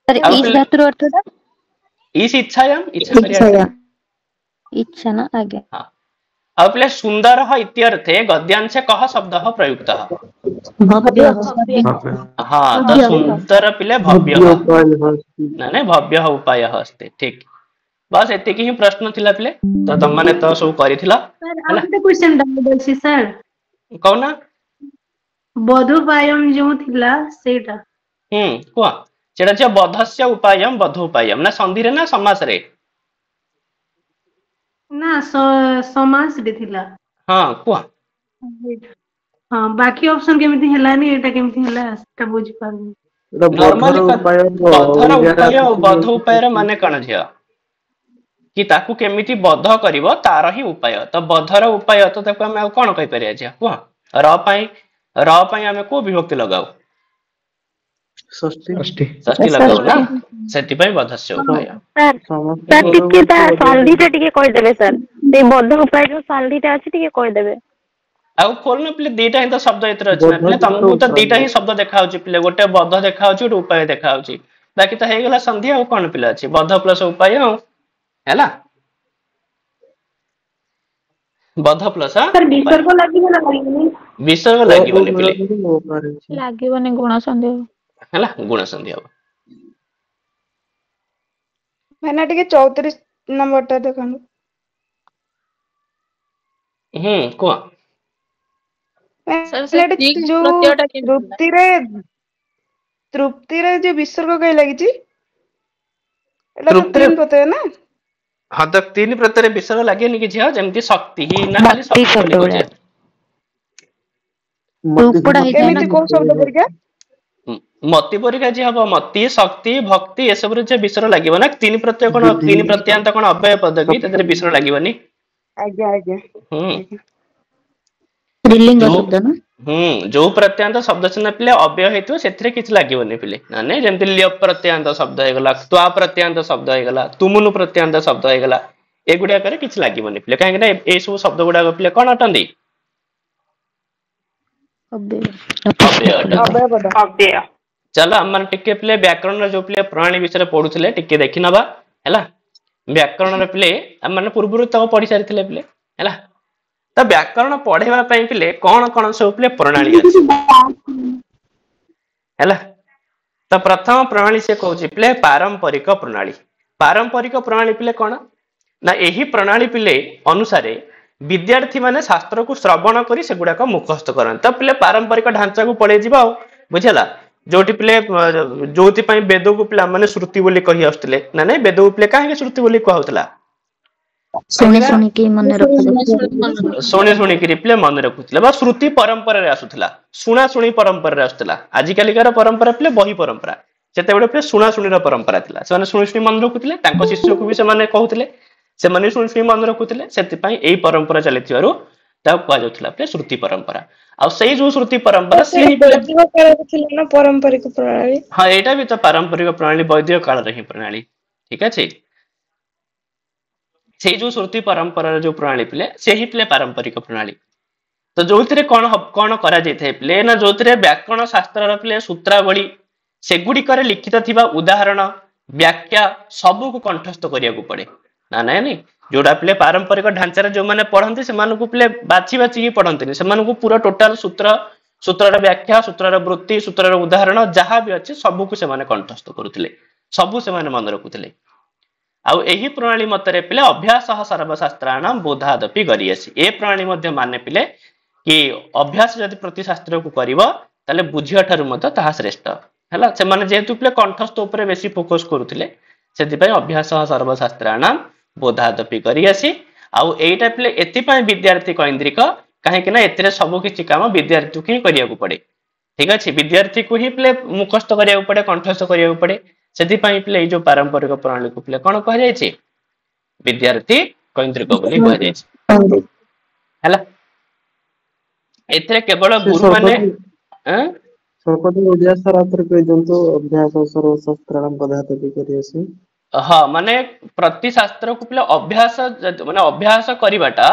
सर इस धातुर अर्थटा इस इच्छायाम इच्छा इच्छा ना आगे हां ଆଉ ପିଲେ ସୁନ୍ଦର ଇତ୍ୟର୍थे ଗଦ୍यांशे कह शब्द प्रयुक्त हाँ तो सुंदर पिले भव्य ना भव्य उपाय अस्ति ठीक बस एतिकी ही प्रश्न थिला पिले तो तुम माने तो सब करिथिला क्वेश्चन डाउट सर कहना बधोपायम जो थिला सेटा कुआ सेटा जे बधस्य उपायम बधोपायम ना संधि रे ना समास रे ना समास रे थिला हां कुआ हां बाकी ऑप्शन केमिति हेलानी एटा केमिति हेला सेटा बुझि पारनी नॉर्मली बधर उपाय और बध उपाय रे माने कण झिया कि ताकू केमिति बध करिवो तार ही उपाय तो बधर उपाय तो ताकू हम कोन कहि परिया झिया कुआ र पई हमें को विभक्ति लगाओ षष्ठी लगाओ ना सेति पई बधस्य उपाय सर टिके ता संधिटा टिके कहि देबे सर ते बध उपाय जो संधिटा अछि टिके कहि देबे आउ खोलना पिले दीटा ही तो शब्द इतर अछि ना पिले तुमको तो दीटा ही शब्द देखा होछि पिले गोटे बध देखा होछि गोटे उपाय देखा होछि बाकी तो हे गेला संधि आ कोन पिले अछि बध प्लस उपाय हैला बध प्लस सर विसर्ग लागिबो ना लागिबो विसर्ग लागिबो पिले लागिबो ने गुण संधि हैला गुण संधि हो मैंने टिके 34 नंबर टा देखन को तृप्ति रे जो विसर्ग कहीं लगी जी एटा तो तीन प्रत्यय ना हां तो तीन प्रत्यय विसर्ग लागे नि कि झिया जेमति शक्ति ही ना खाली शब्द बोले केमिति को शब्द परिका मति परिका जे हबो मति शक्ति भक्ति ए सब रे जे विसर्ग लागिबो ना तीन प्रत्यय कोन तीन प्रत्ययांत कोन अव्यय पद की तदरे विसर्ग लागिबोनी आज्ञा आज्ञा स्त्रीलिंग शब्द ना जो प्रत्ययांत शब्द चिन्ह पिले अव्यय हेतु सेथिरे किछ लागिबोनी पिले माने जेमति ल्यप प्रत्ययांत शब्द हे गला त्वा प्रत्ययांत शब्द हे गला तुमुनु प्रत्ययांत शब्द हे गला ए गुडिया करे किछ लागिबोनी पिले काहे ना ए सब शब्द गुडा पिले कोन अटंदी अव्यय चलो हमन टिके पिले व्याकरण जो पिले प्रणाली विषय पढुथिले टिके देखि नबा हैला व्याकरण रे पिले हमन पूर्वरु तो पढि सारिथिले पिले हैला तो व्याकरण पढ़ेवा पई पिले कोन कोन सब पिले प्रणाली अछि हैला तो प्रथम प्रणाली से कहउची पिले पारंपरिक प्रणाली पिले कोन ना एही प्रणाली पिले अनुसारे विद्यार्थी माने शास्त्र को श्रवण करी से गुडा को मुखस्थ करन तो पिले पारंपरिक ढांचा को पढे जिबा बुझला जोटी पिले जोति पई वेद को पिला माने श्रुति बोली कहि आस्तले ना नै वेद को पिले काहे श्रुति बोली कहउतला सुनी के मन सुनी के पिले मन रखुतले बा श्रुति परंपरा रे आसुतला सुनी परंपरा रे आसुतला आजि काली कार परंपरा पिले बही परंपरा सेते बडे पिले सुनी रो परंपरा थिला से माने सुनी मन रखुतले तांको शिष्य को भी से माने कहउतले से माने सुनी मन रखुतले सेति पई एई परंपरा चलिथिवारु ता कह जाउतला पिले श्रुति परंपरा आ सेई जो श्रुति परंपरा से ही ना पारंपरिक प्रणाली हां एटा भी तो पारंपरिक प्रणाली वैदिक काल रे ही प्रणाली ठीक अछि से जो श्रुति परंपरा जो प्रणाली पिले से ही पिले पारंपरिक प्रणाली तो जोथिरे कोन करा जैथे पिले ना जोथिरे व्याकरण शास्त्र र पिले सूत्रावली सेगुडी करे लिखित थिबा उदाहरण व्याख्या सब को कंठस्थ करिया को पड़े ना नहीं जोड़ा पिले पारंपरिक ढांचा जो माने पढ़ंती से मानको पिले बाची ही पढ़ंती से मानको पूरा टोटल सूत्रर व्याख्या सूत्रर वृत्ति सूत्रर उदाहरण जहां भी अछि सब को से माने कंठस्थ करूथिले सब से माने मन रखुथिले आ एही प्रणाली मतरे पिले अभ्यास सर्वशास्त्राणाम बोधादपि गरियसी ए प्रणाली मध्ये माने पिले कि अभ्यास यदि प्रति शास्त्र को करिवो ताले बुझिया ठारु मत ताहा श्रेष्ठ हला से माने जेतु पिले कंठस्थ ऊपर बेसी फोकस करूथिले सेति पय अभ्यास सर्वशास्त्राणाम बोधादपि गरियसी आ एटा पिले एति पय विद्यार्थी केंद्रिक काहे कि ना एतिरे सब किछि काम विद्यार्थी को ही करिया को पड़े ठीक अछि विद्यार्थी को ही पिले मुखस्थ करिया को पड़े कंठस्थ करिया को पड़े सेति पय पिले जो पारंपरिक प्रणाली को पिले कोन कह जाय छै विद्यार्थी केंद्रिक बोली कह जाय छै हला एतिरे केवल गुरु माने सर्वपति ओडिया सर आतर के जंतु अभ्यास सर्वशास्त्राणाम बोधादपि गरियसी हाँ माने प्रति शास्त्र को पिले अभ्यास माने अभ्यास करिवाटा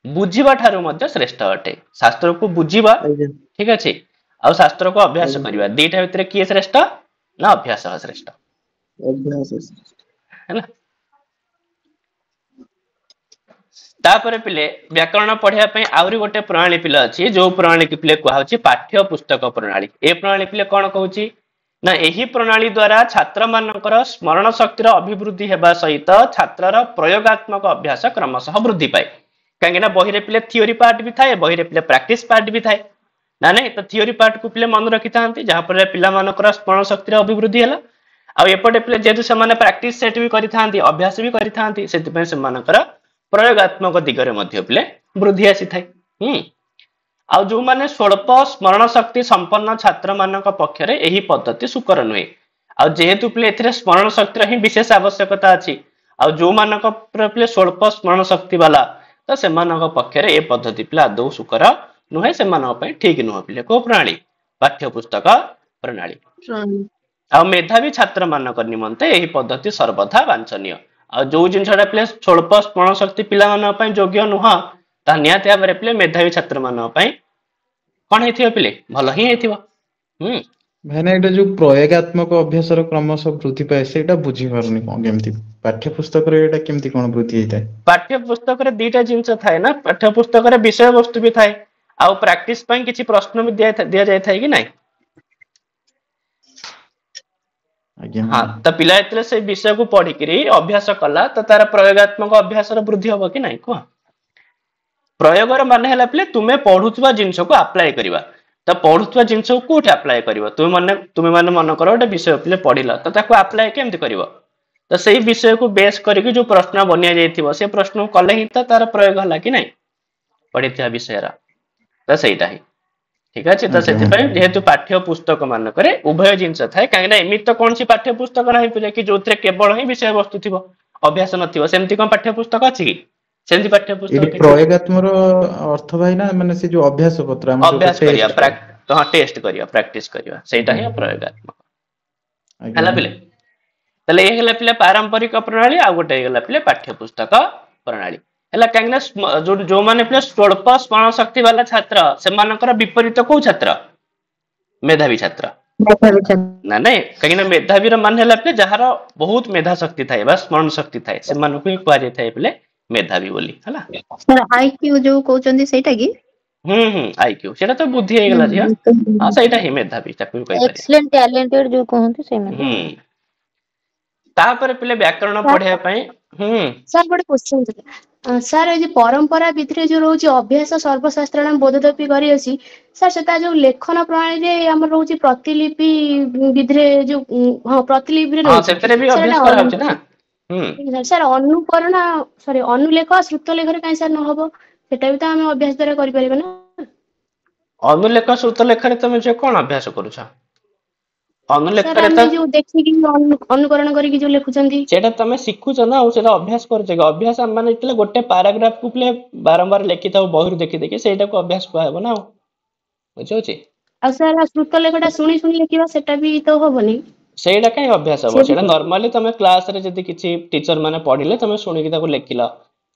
बुझिबा ठारु मध्ये श्रेष्ठ अटे शास्त्र को बुझिबा ठीक अछि आ शास्त्र को अभ्यास करिवा दीटा भितरे की श्रेष्ठ ना अभ्यास श्रेष्ठ अभ्यास है ना तापर पिले व्याकरण पढ़िया पई आउरी गोटे प्रणाली पिले अछि जो प्रणाली की पिले कुआ होछि पाठ्य पुस्तक प्रणाली। ए प्रणाली पिले कोन कहूछि ना एही प्रणाली द्वारा छात्र मानकर स्मरण शक्तिर अभिवृद्धि हेबा सहित छात्रर प्रयोगात्मक अभ्यास क्रमशः वृद्धि पाए। कहीं बही रे पिले थियोरी पार्ट भी थाए बही रे पिले प्रैक्टिस पार्ट भी थाए ना नहीं तो थियोरी पार्ट को पिले मन रखि थांती जहां पर पिला मानकर स्मरण शक्तिर अभिवृद्धि हैला आ एपटे पिले जेतु से माने प्रैक्टिस सेट भी करि थांती अभ्यास भी करि थांती सेति पय से मानकर प्रयोगात्मक दिगरे मध्य पिले वृद्धि आसी थाए। आ जो माने स्वल्प स्मरण शक्ति संपन्न छात्र मानक पक्षरे एही पद्धति सुकर नुहे आ जेहेतु पिले एथिरे स्मरण शक्तिर ही विशेष आवश्यकता अछि आ जो मानक पिले स्वल्प स्मरण शक्ति वाला तो से मानक पक्षरे ए पद्धति पिले आदौ सुकर नुहे से मानक पय ठीक नुह पिले को प्रणाली पाठ्य पुस्तक प्रणाली आ मेधावी छात्र मानक निमंते एही पद्धति सर्वथा वांछनीय आ जो जिनसडा पिले स्वल्प स्मरण शक्ति पिला मानक पय योग्य नुह ता नियाते आबरे पिले मेधावी छात्र मानक पय कोन हेथियो पिले भलो ही हेथियो। भाईना एटा जो प्रयोगात्मक अभ्यास क्रमश वृद्धि पाए सेटा बुझी पारुनी कोन केमती पाठ्य पुस्तक रे एटा केमती कोन वृद्धि हेताय। पाठ्य पुस्तक रे दीटा जिंस थाए ना पाठ्य पुस्तक रे विषय वस्तु भी थाए आ प्रैक्टिस पय किछि प्रश्न भी दिया जाय थाए कि नाही। हाँ तो पिला एतले से विषय को पढ़ी करी अभ्यास कला तो तार प्रयोगात्मक अभ्यास रो वृद्धि होबो कि नाही को प्रयोगर माने हला पिले तुमे पढुतबा जिंस को अप्लाई करिवा तो पढुतबा जिंस को कोठी अप्लाई करिवो तुमे माने मन करो ओटे विषय पिले पढिला तो ताको अप्लाई केमति करिवो तो सेही विषय को बेस करिकि जो प्रश्न बनिया जायथिवो से प्रश्न को कले ही तो तार प्रयोग हला कि नाही पढिथिया विषय रा तो सेटा ही ठीक अछि। तो सेति पय जेहेतु पाठ्य पुस्तक मान करे उभय जिंस थाए काहेना एमित तो कोनसी पाठ्य पुस्तक नाही पिले कि जोत्रे केवल ही विषय वस्तु थिवो अभ्यास नथिवो सेमति कोन पाठ्य पुस्तक अछि कि सेमति पाठ्य पुस्तक प्रयोगात्मक अर्थ भाईना माने से जो अभ्यास पत्र हम अभ्यास करिया तो हां टेस्ट करिया प्रैक्टिस करिया सेटा ही प्रयोगात्मक हला पिले तले ए हला पिले पारंपरिक प्रणाली आ गोटे हला पिले पाठ्य पुस्तक प्रणाली हला काहेना जो माने पिले स्वल्प स्मरण शक्ति वाला छात्र से मानकर विपरीत को छात्र मेधावी छात्र ना नहीं कहीं मेधावी मान है पिले जहार बहुत मेधा शक्ति थाए बा स्मरण शक्ति थाए से मानक ही कुआ जाय थाए पिले मेधावी बोली हला सर आईक्यू जो कहउचंदी सेटा की आईक्यू सेटा तो बुद्धि हे गेला जी हां सेटा ही मेधावी ताकू कहि पारे एक्सीलेंट टैलेंटेड जो कहंती से तापर पिले व्याकरण पढ़िया पई सर गोटे क्वेश्चन सर ए परंपरा भितर जो रोज अभ्यास सर्वशास्त्राणाम बोधोदपि करी अछि सर सेटा जो लेखन प्रणाली रे हमर रोज प्रतिलिपि विधरे जो हां प्रतिलिपि रे हां सेतरे भी अभ्यास करा होछ ना सर अनुकरण सॉरी अनुलेख श्रुतलेख रे काई सर न होबो सेटा भी तो हम अभ्यास द्वारा करि परिबे ना अनुलेख श्रुतलेख रे तुम जे कोन अभ्यास करूछ अनुलेख रे तो जो देखि कि अनुकरण करी कि जो लेखुचंदी सेटा तमे सिखुछ ना और सेटा अभ्यास करछ अभ्यास हम माने इतले गोटे पैराग्राफ को प्ले बारंबार लिखि थाउ बहिर देखि देखि सेटा को अभ्यास कहबो ना बुझौ छी आ सर श्रुतलेखटा सुनी सुनी लिखिबा सेटा भी तो होबनी सेटा काई अभ्यास होबो सेटा नॉर्मली तमे क्लास रे जदी किछि टीचर माने पढिले तमे सुनि कि ताको लिखिला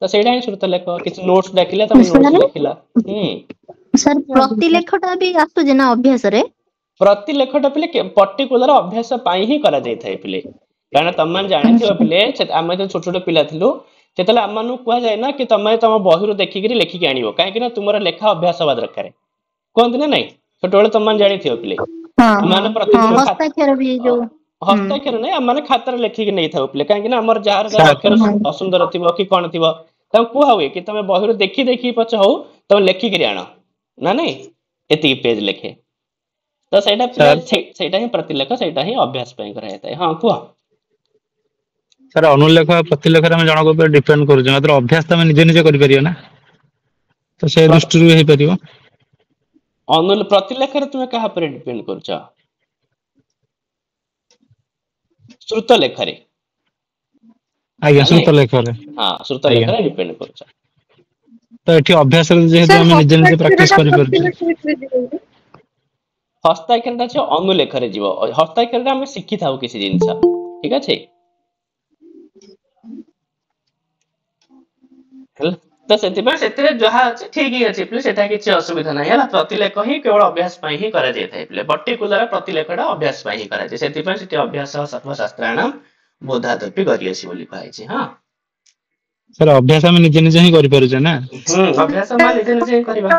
तो सेटा ही श्रुतलेख किछि नोट्स देखिले तमे नोट्स लिखिला सर प्रतिलेखटा भी आसु जे ना अभ्यास रे प्रतिलेखटा पिले पर्टिकुलर अभ्यास पाई ही करा जाय थाए पिले कारण तमन जानि थियो पिले आमे तो छोट छोट पिला थिलु सेतले आमानु कुआ जाय ना कि तमे तम बहिरु देखि कि लिखि कि आनिबो काहे कि ना तुमरा लेखा अभ्यास होबा दरकार कोन दिन नै छोट बेले तमन जानि थियो पिले माने प्रतिदिन हस्ताक्षर भी जो हस्ताक्षर नै माने खाता रे लिखि कि नै थाउ पिले काहे कि ना हमर जार अक्षर असुंदर थिबो कि कोन थिबो तम कुआ होय कि तमे बहिरु देखि देखि पछ हो तम लिखि कि आनो ना नै एति पेज लिखे तो सेटा ही प्रतिलेख सेटा ही अभ्यास पय करा जाय है। हां कुआ सर अनुलेख प्रतिलेख रे हम जणक ऊपर डिपेंड करू मात्र अभ्यास त हम निजे निजे करि परियो ना तो से दृष्टि रे हे परियो अनुल प्रतिलेख रे तुमे कहा पर डिपेंड करूछ श्रुतलेख रे आज्ञा श्रुतलेख रे हां श्रुतलेख रे डिपेंड करूछ तो एठी अभ्यास रे जे हम निजे निजे प्रैक्टिस करि परछु हस्ताक्षर ता अनुलेख रे जीव हस्ताक्षर रे हम सिखि थाउ किसी जिंस ठीक अछि तो सेति पर सेति रे जहा अछि ठीक ही अछि प्ले सेटा किछि असुविधा नै हला प्रतिलेख ही केवल अभ्यास पई ही करा जाय थाए प्ले पर्टिकुलर प्रतिलेखडा अभ्यास पई ही करा जाय सेति पर सेति अभ्यास सर्वशास्त्राणाम बोधादपि करि अछि बोली कहै छी हां सर अभ्यास हम निजे निजे ही करि पारुछे ना अभ्यास हम निजे निजे ही करबा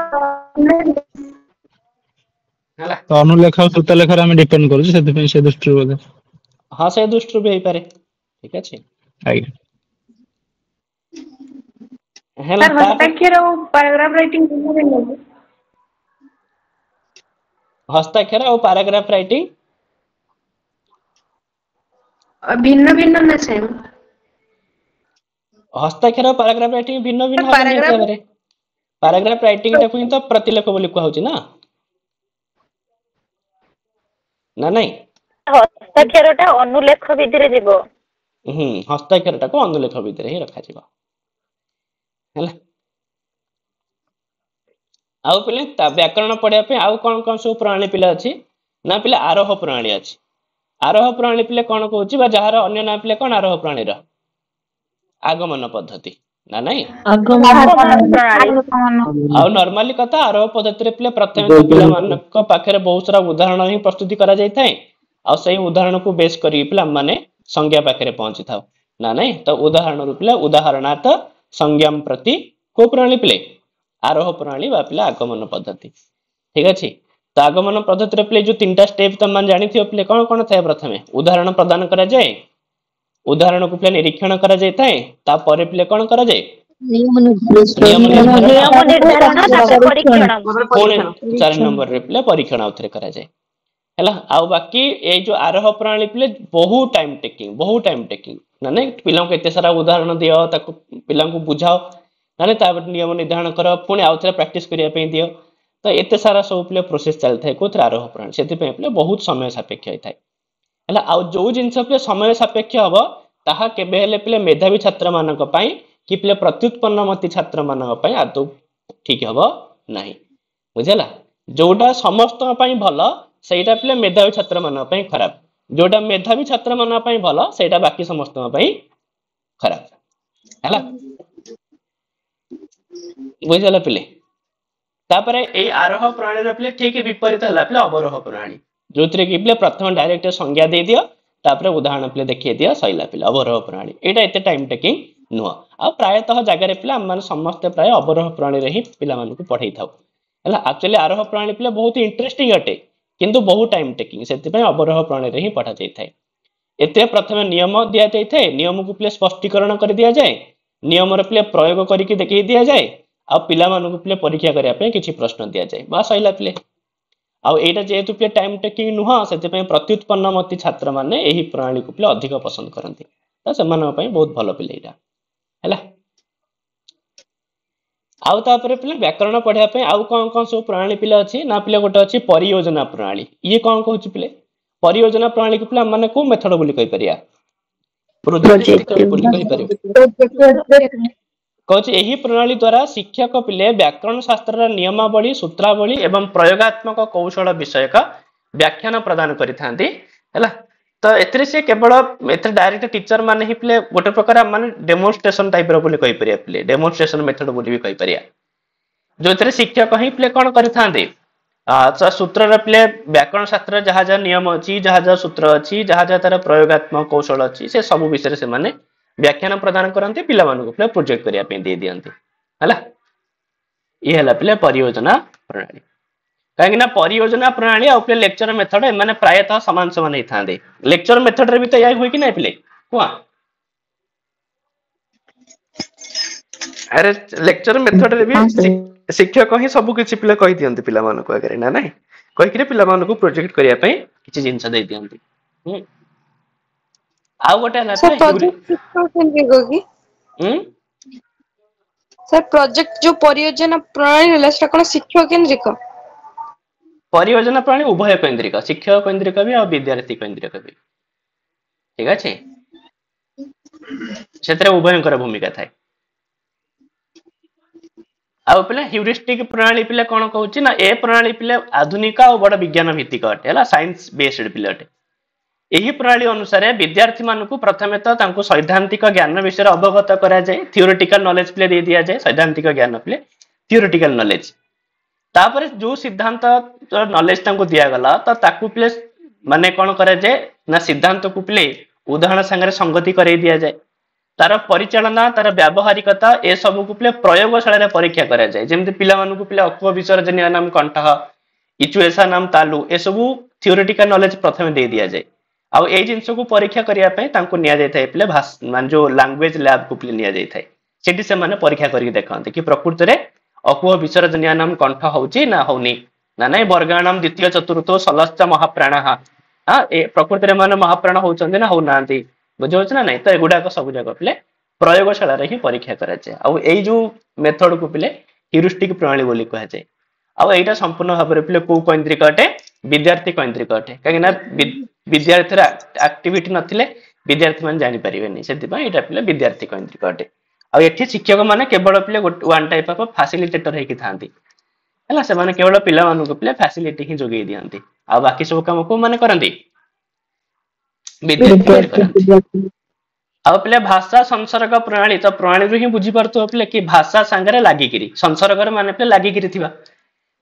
हला तो अनुलेख और श्रुत लेखर हम डिपेंड करू से पे से दृष्टि बोले हां से दृष्टि भी पारे ठीक अछि आज्ञा हला सर हस्ताक्षर और पैराग्राफ राइटिंग हस्ताक्षर और पैराग्राफ राइटिंग भिन्न भिन्न ना सेम हस्ताक्षर और पैराग्राफ राइटिंग भिन्न भिन्न होबे पैराग्राफ राइटिंग टा कोइ तो प्रतिलेख बोली कहौ छी ना ना नहीं हस्ताक्षरटा अनुलेख विधि रे जीवो हस्ताक्षरटा को अनुलेख विधि रे ही रखा जीवो हला आउ पिले व्याकरण पढ़िया पे आउ कौन कौन सब प्रणाली पिला अछि ना पिले आरोह प्रणाली अछि आरोह प्रणाली पिले कौन कहउची बा जहार अन्य नाम पिले कौन आरोह प्रणाली रा आगमन पद्धति ना नहीं आगमन प्रणाली आउ नॉर्मली कथा आरोह पद्धति रे पिले प्रथम तो पिला मानक पाखरे बहुत सारा उदाहरण ही प्रस्तुति करा जाय थाए आ सही उदाहरण को बेस करी पिला माने संज्ञा पाखरे पहुंची थाओ ना नहीं तो उदाहरण रूपले उदाहरणार्थ संज्ञाम प्रति को प्रणाली पिले आरोह प्रणाली बा पिले आगमन पद्धति ठीक अछि तो आगमन पद्धति रे पिले जो तीनटा स्टेप तम मान जानि थियो पिले कोन कोन थाए प्रथमे उदाहरण प्रदान करा जाय उदाहरण को पिले निरीक्षण करा जाय थाए ता परे पिले कोन करा जाय नियम निर्धारण तापर परीक्षण 4 नंबर रे पिले परीक्षण उतरे करा जाय हला आउ बाकी ए जो आरोह प्रणाली पिले बहुत टाइम टेकिंग ना नहीं पिला को एते सारा उदाहरण दियो ताको पिला को बुझाओ ना नहीं तापर नियम निर्धारण करो पुणी आउथरे प्रैक्टिस करिया पे दियो तो एते सारा सब पिले प्रोसेस चल थाए कोथरे आरोह प्रणाली सेति पे पिले बहुत समय सापेक्ष होय थाए हला आउ जो जिंस पिले समय सापेक्ष हबो ताहा केबे हेले पिले मेधावी छात्र मानक पई कि पिले प्रत्युत्पन्नमती छात्र मानक पई आदौ ठीक हबो नाही बुझला जोटा समस्त पई भलो सेटा पिले मेधावी छात्र मानक पई खराब जोटा मेधावी छात्र मानक पई भलो सेटा बाकी समस्त पई खराब हला बुझला पिले तापरे ए आरोह प्रणाली रे पिले ठीक विपरीत हला पिले अवरोह प्रणाली जोतरे कि पिले प्रथम डायरेक्ट संज्ञा दे दियो तापरे उदाहरण पिले देखिए दियो सइला पिले अवरोह प्रणाली एटा एते टाइम टेकिंग नुह आ प्रायतः जगह रे पिले हम समस्त प्राय अवरोह प्रणाली रे ही पिला मानकु पढाई थाउ हला एक्चुअली आरोह प्रणाली पिले बहुत इंटरेस्टिंग अटे किंतु बहुत टाइम टेकिंग सेति पे अवरोह प्रणाली रे ही पढा जाय थाए एते प्रथमे नियम दिया जाय थाए नियम को पिले स्पष्टीकरण कर दिया जाय नियम रे पिले प्रयोग करिकि देखि दिया जाय आ पिला मानकु पिले परीक्षा करिया पे किछि प्रश्न दिया जाय बा सइला पिले आ एटा जेहेतु पिले टाइम टेकिंग नुह सेति पे प्रत्युत्पन्नमती छात्र माने एही प्रणाली को पिले अधिक पसंद करंती त सेमान पई बहुत भलो पिले एटा हैला आउ तापरे पिले व्याकरण पढ़िया पे आउ कोन कोन सब प्रणाली पिले अछि ना पिले गोटे अछि परियोजना प्रणाली ये कोन कहउछि पिले परियोजना प्रणाली को पिले माने को मेथड बोली कहि परिया प्रोजेक्ट बोली कहि परिया कहउछि एही प्रणाली द्वारा शिक्षक पिले व्याकरण शास्त्र नियमावली सूत्रावली एवं प्रयोगात्मक कौशल विषयक व्याख्यान प्रदान करिथांती हैला तो एतरे से केवल एतरे डायरेक्ट टीचर माने ही पिले गोटे प्रकार माने डेमोन्स्ट्रेशन टाइप रो बोली कहि परिया पिले डेमोन्स्ट्रेशन मेथड बोली भी कहि परिया जो एतरे शिक्षक ही पिले कोन करिथांती सूत्र रे पिले व्याकरण शास्त्र जहा जहा नियम अछि जहा जहा सूत्र अछि जहा जहा तार प्रयोगात्मक कौशल अछि से सब विषय से माने व्याख्यान प्रदान करते पिला मानकु पिले प्रोजेक्ट करिया पे दे दियंती हला ये हला पिले परियोजना प्रणाली काहे ना परियोजना प्रणाली और पिले लेक्चर मेथड माने प्रायतः समान समान ही थांदे लेक्चर मेथड रे भी तो याई होई कि नै पिले कुआ अरे लेक्चर मेथड रे भी शिक्षक ही सब किछि पिले कहि दियंती पिला मानकु आगे ना नै कहि कि पिला मानकु प्रोजेक्ट करिया पे किछि जिंस दे दियंती आ गोटे हला सर प्रोजेक्ट केंद्र को की सर प्रोजेक्ट जो परियोजना प्रणाली हला सेटा कोन शिक्षक केंद्रिक परियोजना प्रणाली उभय केंद्रिक शिक्षक केंद्रिक भी और विद्यार्थी केंद्रिक भी ठीक अछि क्षेत्र उभयंकर भूमिका थाए आ पिले ह्यूरिस्टिक प्रणाली पिले कोन कहउछि ना ए प्रणाली पिले आधुनिक और बड़ विज्ञान भित्तिक अटे हला साइंस बेस्ड पिले अटे एही प्रणाली अनुसार विद्यार्थी मानकु प्रथमे तो तांको सैद्धांतिक ज्ञान विषय अवगत करा जाय थियोरेटिकल नॉलेज प्ले दे दिया जाय सैद्धांतिक ज्ञान प्ले थियोरेटिकल नॉलेज तापर जो सिद्धांत नॉलेज तांको दिया गला तो ताकु प्ले माने कोन करा जाय ना सिद्धांत को प्ले उदाहरण संगे संगति करे दिया जाय तार परिचालना तार व्यावहारिकता ए सब को पिले प्रयोगशाला परीक्षा करा जाए जेमति पिला मानु को पिले अकुह विसर्जनीय नाम कंठ इचुएसा नाम तालु ए सब थियोरेटिकल नॉलेज प्रथम दे दिया जाए आउ ए जिंस को परीक्षा करिया पय तांको निया जाय थाए पिले भाषा मान जो लैंग्वेज लैब को पिले निया जाय थाए सेठी से माने परीक्षा करी देखंते कि प्रकृत रे अकुह विसर्जनीय नाम कंठ होउची ना होनी ना नहीं वर्गाणाम द्वितीय चतुर्थ सलश्च महाप्राणः हां ए प्रकृत रे माने महाप्राण होउचंदी ना हो नांती बुझौछ ना नहीं तो एगुडा सब जगह पिले प्रयोगशाला रे ही परीक्षा करा जाए आउ ए जो मेथड को पिले ह्यूरिस्टिक प्रणाली बोली कहा जाए आउ एटा संपूर्ण भाव पिले को केंद्रिक अटे विद्यार्थी केंद्रिक अटे काहेना विद्यार्थी एक्टिविटी नथिले विद्यार्थी मान जानि परिबेनी सेति पय एटा पिले विद्यार्थी केंद्रिक अटे आउ एठी शिक्षक माने केवल पिले वन टाइप ऑफ फैसिलिटेटर हेकि थांती हला से माने केवल पिला मानु को पिले फैसिलिटी ही जोगेई दियंती आ बाकी सब काम को माने करंती विद्यार्थी अब पिले भाषा संसर्ग प्रणाली तो प्रणाली रु ही बुझी परतो पिले कि भाषा संगरे लागि गिरी संसर्ग रे माने पिले लागि गिरी थिबा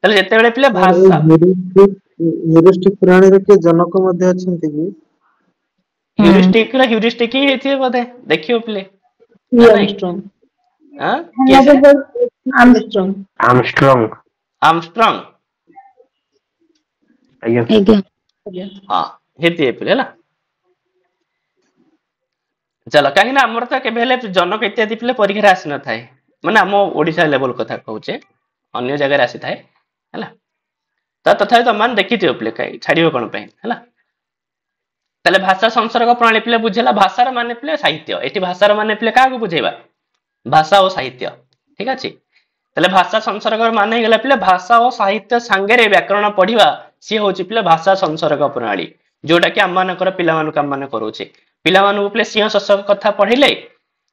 तले जते बेले पिले भाषा ह्यूरिस्टिक प्रणाली रे के जनक मध्ये अछंती कि ह्यूरिस्टिक ही हेथि बदे देखियो पिले आर्मस्ट्रॉन्ग हां आर्मस्ट्रॉन्ग आइए हां हेथि पिले ला चलो कहीं ना हमर त के भेले जनक इत्यादि पिले परीक्षा आसी न थाए माने हम ओडिसा लेवल कथा कहूचे अन्य जगह आसी थाए हला त तथापि त मान देखिथियो पिले काई छाडियो कोन पय हला तले भाषा संसर्ग प्रणाली पिले बुझेला भाषार माने पिले साहित्य एठी भाषार माने पिले का को बुझेबा भाषा और साहित्य ठीक अछि तले भाषा संसर्ग माने गेला पिले भाषा और साहित्य संगरे व्याकरण पढिबा सी होची पिले भाषा संसर्ग प्रणाली जोटा कि हम मानकर पिला मानु काम माने करूचे पिला मानु पिले सिंह शशक कथा पढिले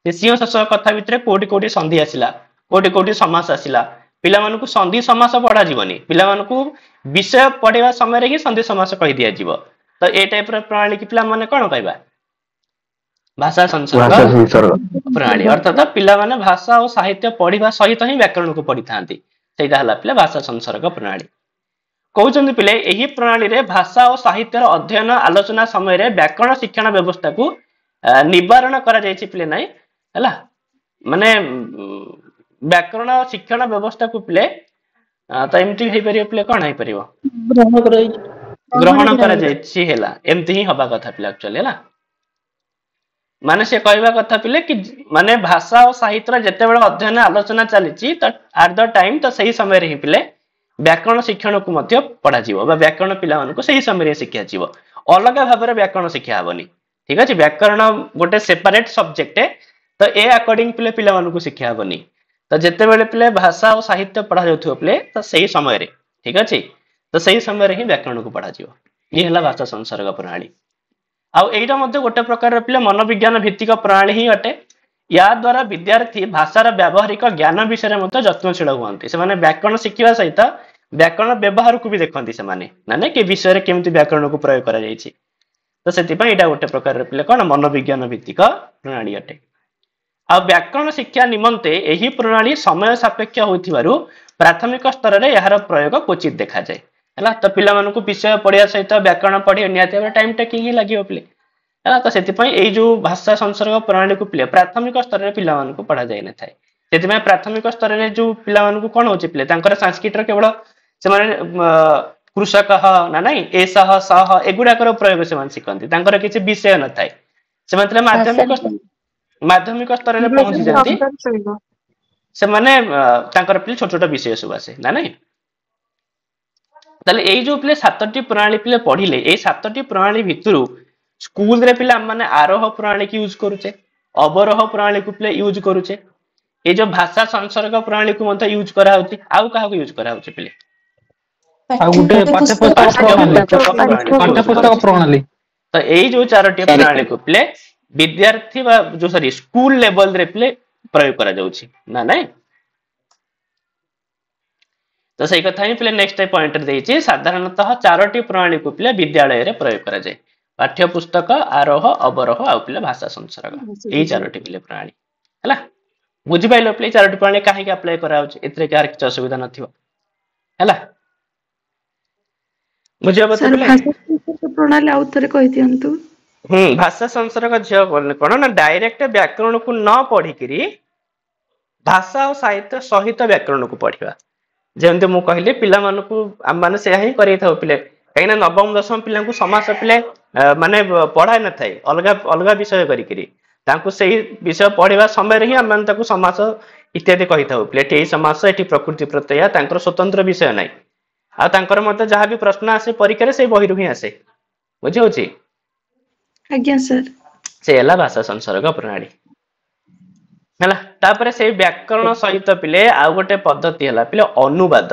से सिंह शशक कथा भितरे कोडी कोडी संधि आसिला कोडी कोडी समास आसिला पिला मानु को संधि समास पढा जीवनी पिला मानु को विषय पढिबा समय रे ही संधि समास कहि दिया जीव तो ए टाइप रे प्रणाली कि पिला माने कोन कहबा भाषा संसर्ग प्रणाली अर्थात पिला माने भाषा और साहित्य पढिबा सहित ही व्याकरण को पढि थांती सेटा हला पिला भाषा संसर्ग प्रणाली कहउचंदी पिले एही प्रणाली रे भाषा और साहित्यर अध्ययन आलोचना समय रे व्याकरण शिक्षण व्यवस्था को निवारण करा जायछि पिले नै हला माने व्याकरण शिक्षण व्यवस्था को पिले त एमती हे परियो पिले कोन हे परियो ग्रहण करा जायछि हेला एमती ही हबा कथा पिले एक्चुअली हला माने से कहबा कथा पिले कि माने भाषा और साहित्य जते बेले अध्ययन आलोचना चलीछि त एट द टाइम त सही समय रे ही पिले व्याकरण शिक्षण को मध्य पढ़ा जीवो बा व्याकरण पिला मानन को सही समय रे शिक्षा जीवो अलग भाव रे व्याकरण शिक्षा हबनी ठीक अछि व्याकरण गोटे सेपरेट सब्जेक्ट है तो ए अकॉर्डिंग पिले पिला मानन को शिक्षा हबनी तो जते बेले पिले भाषा और साहित्य पढ़ा जाउथो पिले तो सही समय रे ठीक अछि तो सही समय रे ही व्याकरण को पढ़ा जीवो ये हला भाषा संसर्ग प्रणाली आ एटा मध्य गोटे प्रकार रे पिले मनोविज्ञान भित्तिक प्रणाली ही अटे या द्वारा विद्यार्थी भाषार व्यावहारिक ज्ञान विषय में यत्नशील हुअंती से माने व्याकरण शिखिबा सहित व्याकरण व्यवहार को भी देखंती से माने ना कि विषय रे केमति व्याकरण को प्रयोग करा जायछि तो सेति पय एटा गोटे प्रकार रे पिले कोन मनोविज्ञान भित्तिक प्रणाली अटे आ व्याकरण शिक्षा निमंते एही प्रणाली समय सापेक्ष होइथिबारु प्राथमिक स्तर रे यार प्रयोग क्वचित देखा जाय हला तो पिला मानन को विषय पढ़िया सहित व्याकरण पढ़िया नियाते टाइम टेकिंग ही लागियो पिले हला तो सेति पय एई जो भाषा संसर्ग प्रणाली को पिले प्राथमिक स्तर रे पिला मानन को पढ़ा जाय न थाए सेति में प्राथमिक स्तर रे जो पिला मानन को कोन होचे पिले तांकर संस्कृत रे केवल से माने कृषक ना नहीं एसह सह एगुडा कर प्रयोग से मान सिकंती तांकर किछि विषय न थाए से मतलब माध्यमिक स्तर रे पहुंची जांती से माने तांकर पिले छोट छोट विषय सब आसे ना नहीं तले एई जो पिले सातटी प्रणाली पिले पढिले एई सातटी प्रणाली भितरु स्कूल रे पिले माने आरोह प्रणाली की यूज करूचे अवरोह प्रणाली को पिले यूज करूचे ए जो भाषा संसर्ग प्रणाली को मत यूज करा होती आउ काहा को यूज करा होचे पिले आ गुटे पाठ्यपुस्तक प्रणाली तो एई जो चारोटी प्रणाली को पिले विद्यार्थी जो सॉरी स्कूल लेवल रे पिले प्रयोग करा जाउची ना नहीं तो सही कथा ही पिले नेक्स्ट पॉइंट देइची साधारणतः चारोटी प्रणाली को पिले विद्यालय रे प्रयोग करा जाय पाठ्यपुस्तक आरोह अवरोह आ पिले भाषा संसर्ग एई चारोटी पिले प्रणाली हला बुझि पाइलो पिले चारोटी प्रणाली काहे के अप्लाई करा होची एतरे कार किछ असुविधा नथिबो हला बुझिया बत पिले भाषा प्रणाली आउ थरे कहि दियंतु भाषा संसर्ग झियो कौन ना डायरेक्ट व्याकरण को न पढ़ी भाषा और साहित्य सहित व्याकरण को पढ़ा जमती मुझे कहली पिला आम से हिं कर कहीं नवम दशम पिला समाज पिले माने पढ़ाई न था अलग अलग विषय करी विषय पढ़ा समय ही आम समाज इत्यादि कही था पिले समाज ये प्रकृति प्रत्यय स्वतंत्र विषय ना आर मत जहाँ भी प्रश्न आसे परीक्षा से बही ही आसे बुझे आज्ञा सर से है भाषा संसर्ग प्रणाली है तापर से व्याकरण सहित पिले आउ गोटे पद्धति है पिले अनुवाद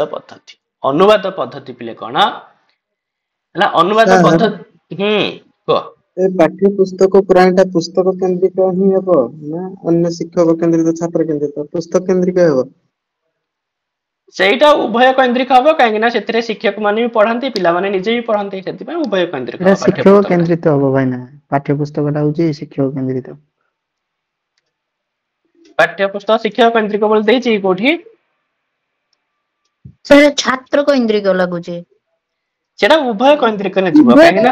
पद्धति पिले कौन है अनुवाद पद्धति ए पाठ्य पुस्तक पुराणटा पुस्तक केंद्रित ही हेबो ना अन्य शिक्षक केंद्रित छात्र केंद्रित पुस्तक केंद्रित हेबो सेटा उभय केंद्रिक हबो काहे ना सेतरे शिक्षक माने भी पढ़ांती पिला माने निजे भी पढ़ांती सेति पे उभय केंद्रिक हबो शिक्षक केंद्रित हबो भाई ना पाठ्य पुस्तकटा होची शिक्षक केंद्रित पाठ्य पुस्तक शिक्षक केंद्रिक बोल देछि कोठी सर छात्र केंद्रिक लागु छे सेटा उभय केंद्रिक ने जीव काहे ना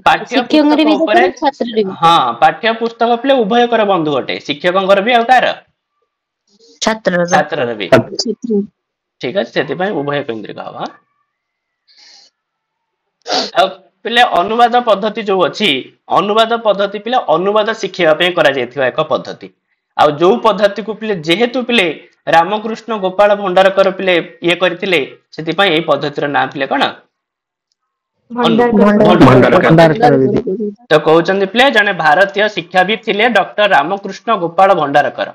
पाठ्य पुस्तक ऊपर छात्र हां पाठ्य पुस्तक पे उभय कर बंधु गोटे शिक्षकंकर भी आ कार छात्र भी ठीक है सेति पय उभय केंद्रिक हवा पिले अनुवाद पद्धति जो अछि अनुवाद पद्धति पिले अनुवाद शिखिया पे करा जायथिबा एक पद्धति आ जो पद्धति को पिले जेहेतु पिले रामकृष्ण गोपाल भंडारकर पिले ये करथिले सेति पय ए पद्धतिर नाम पिले कोन तो कहउचंदी पिले जने भारतीय शिक्षाविद थिले डॉक्टर रामकृष्ण गोपाल भंडारकर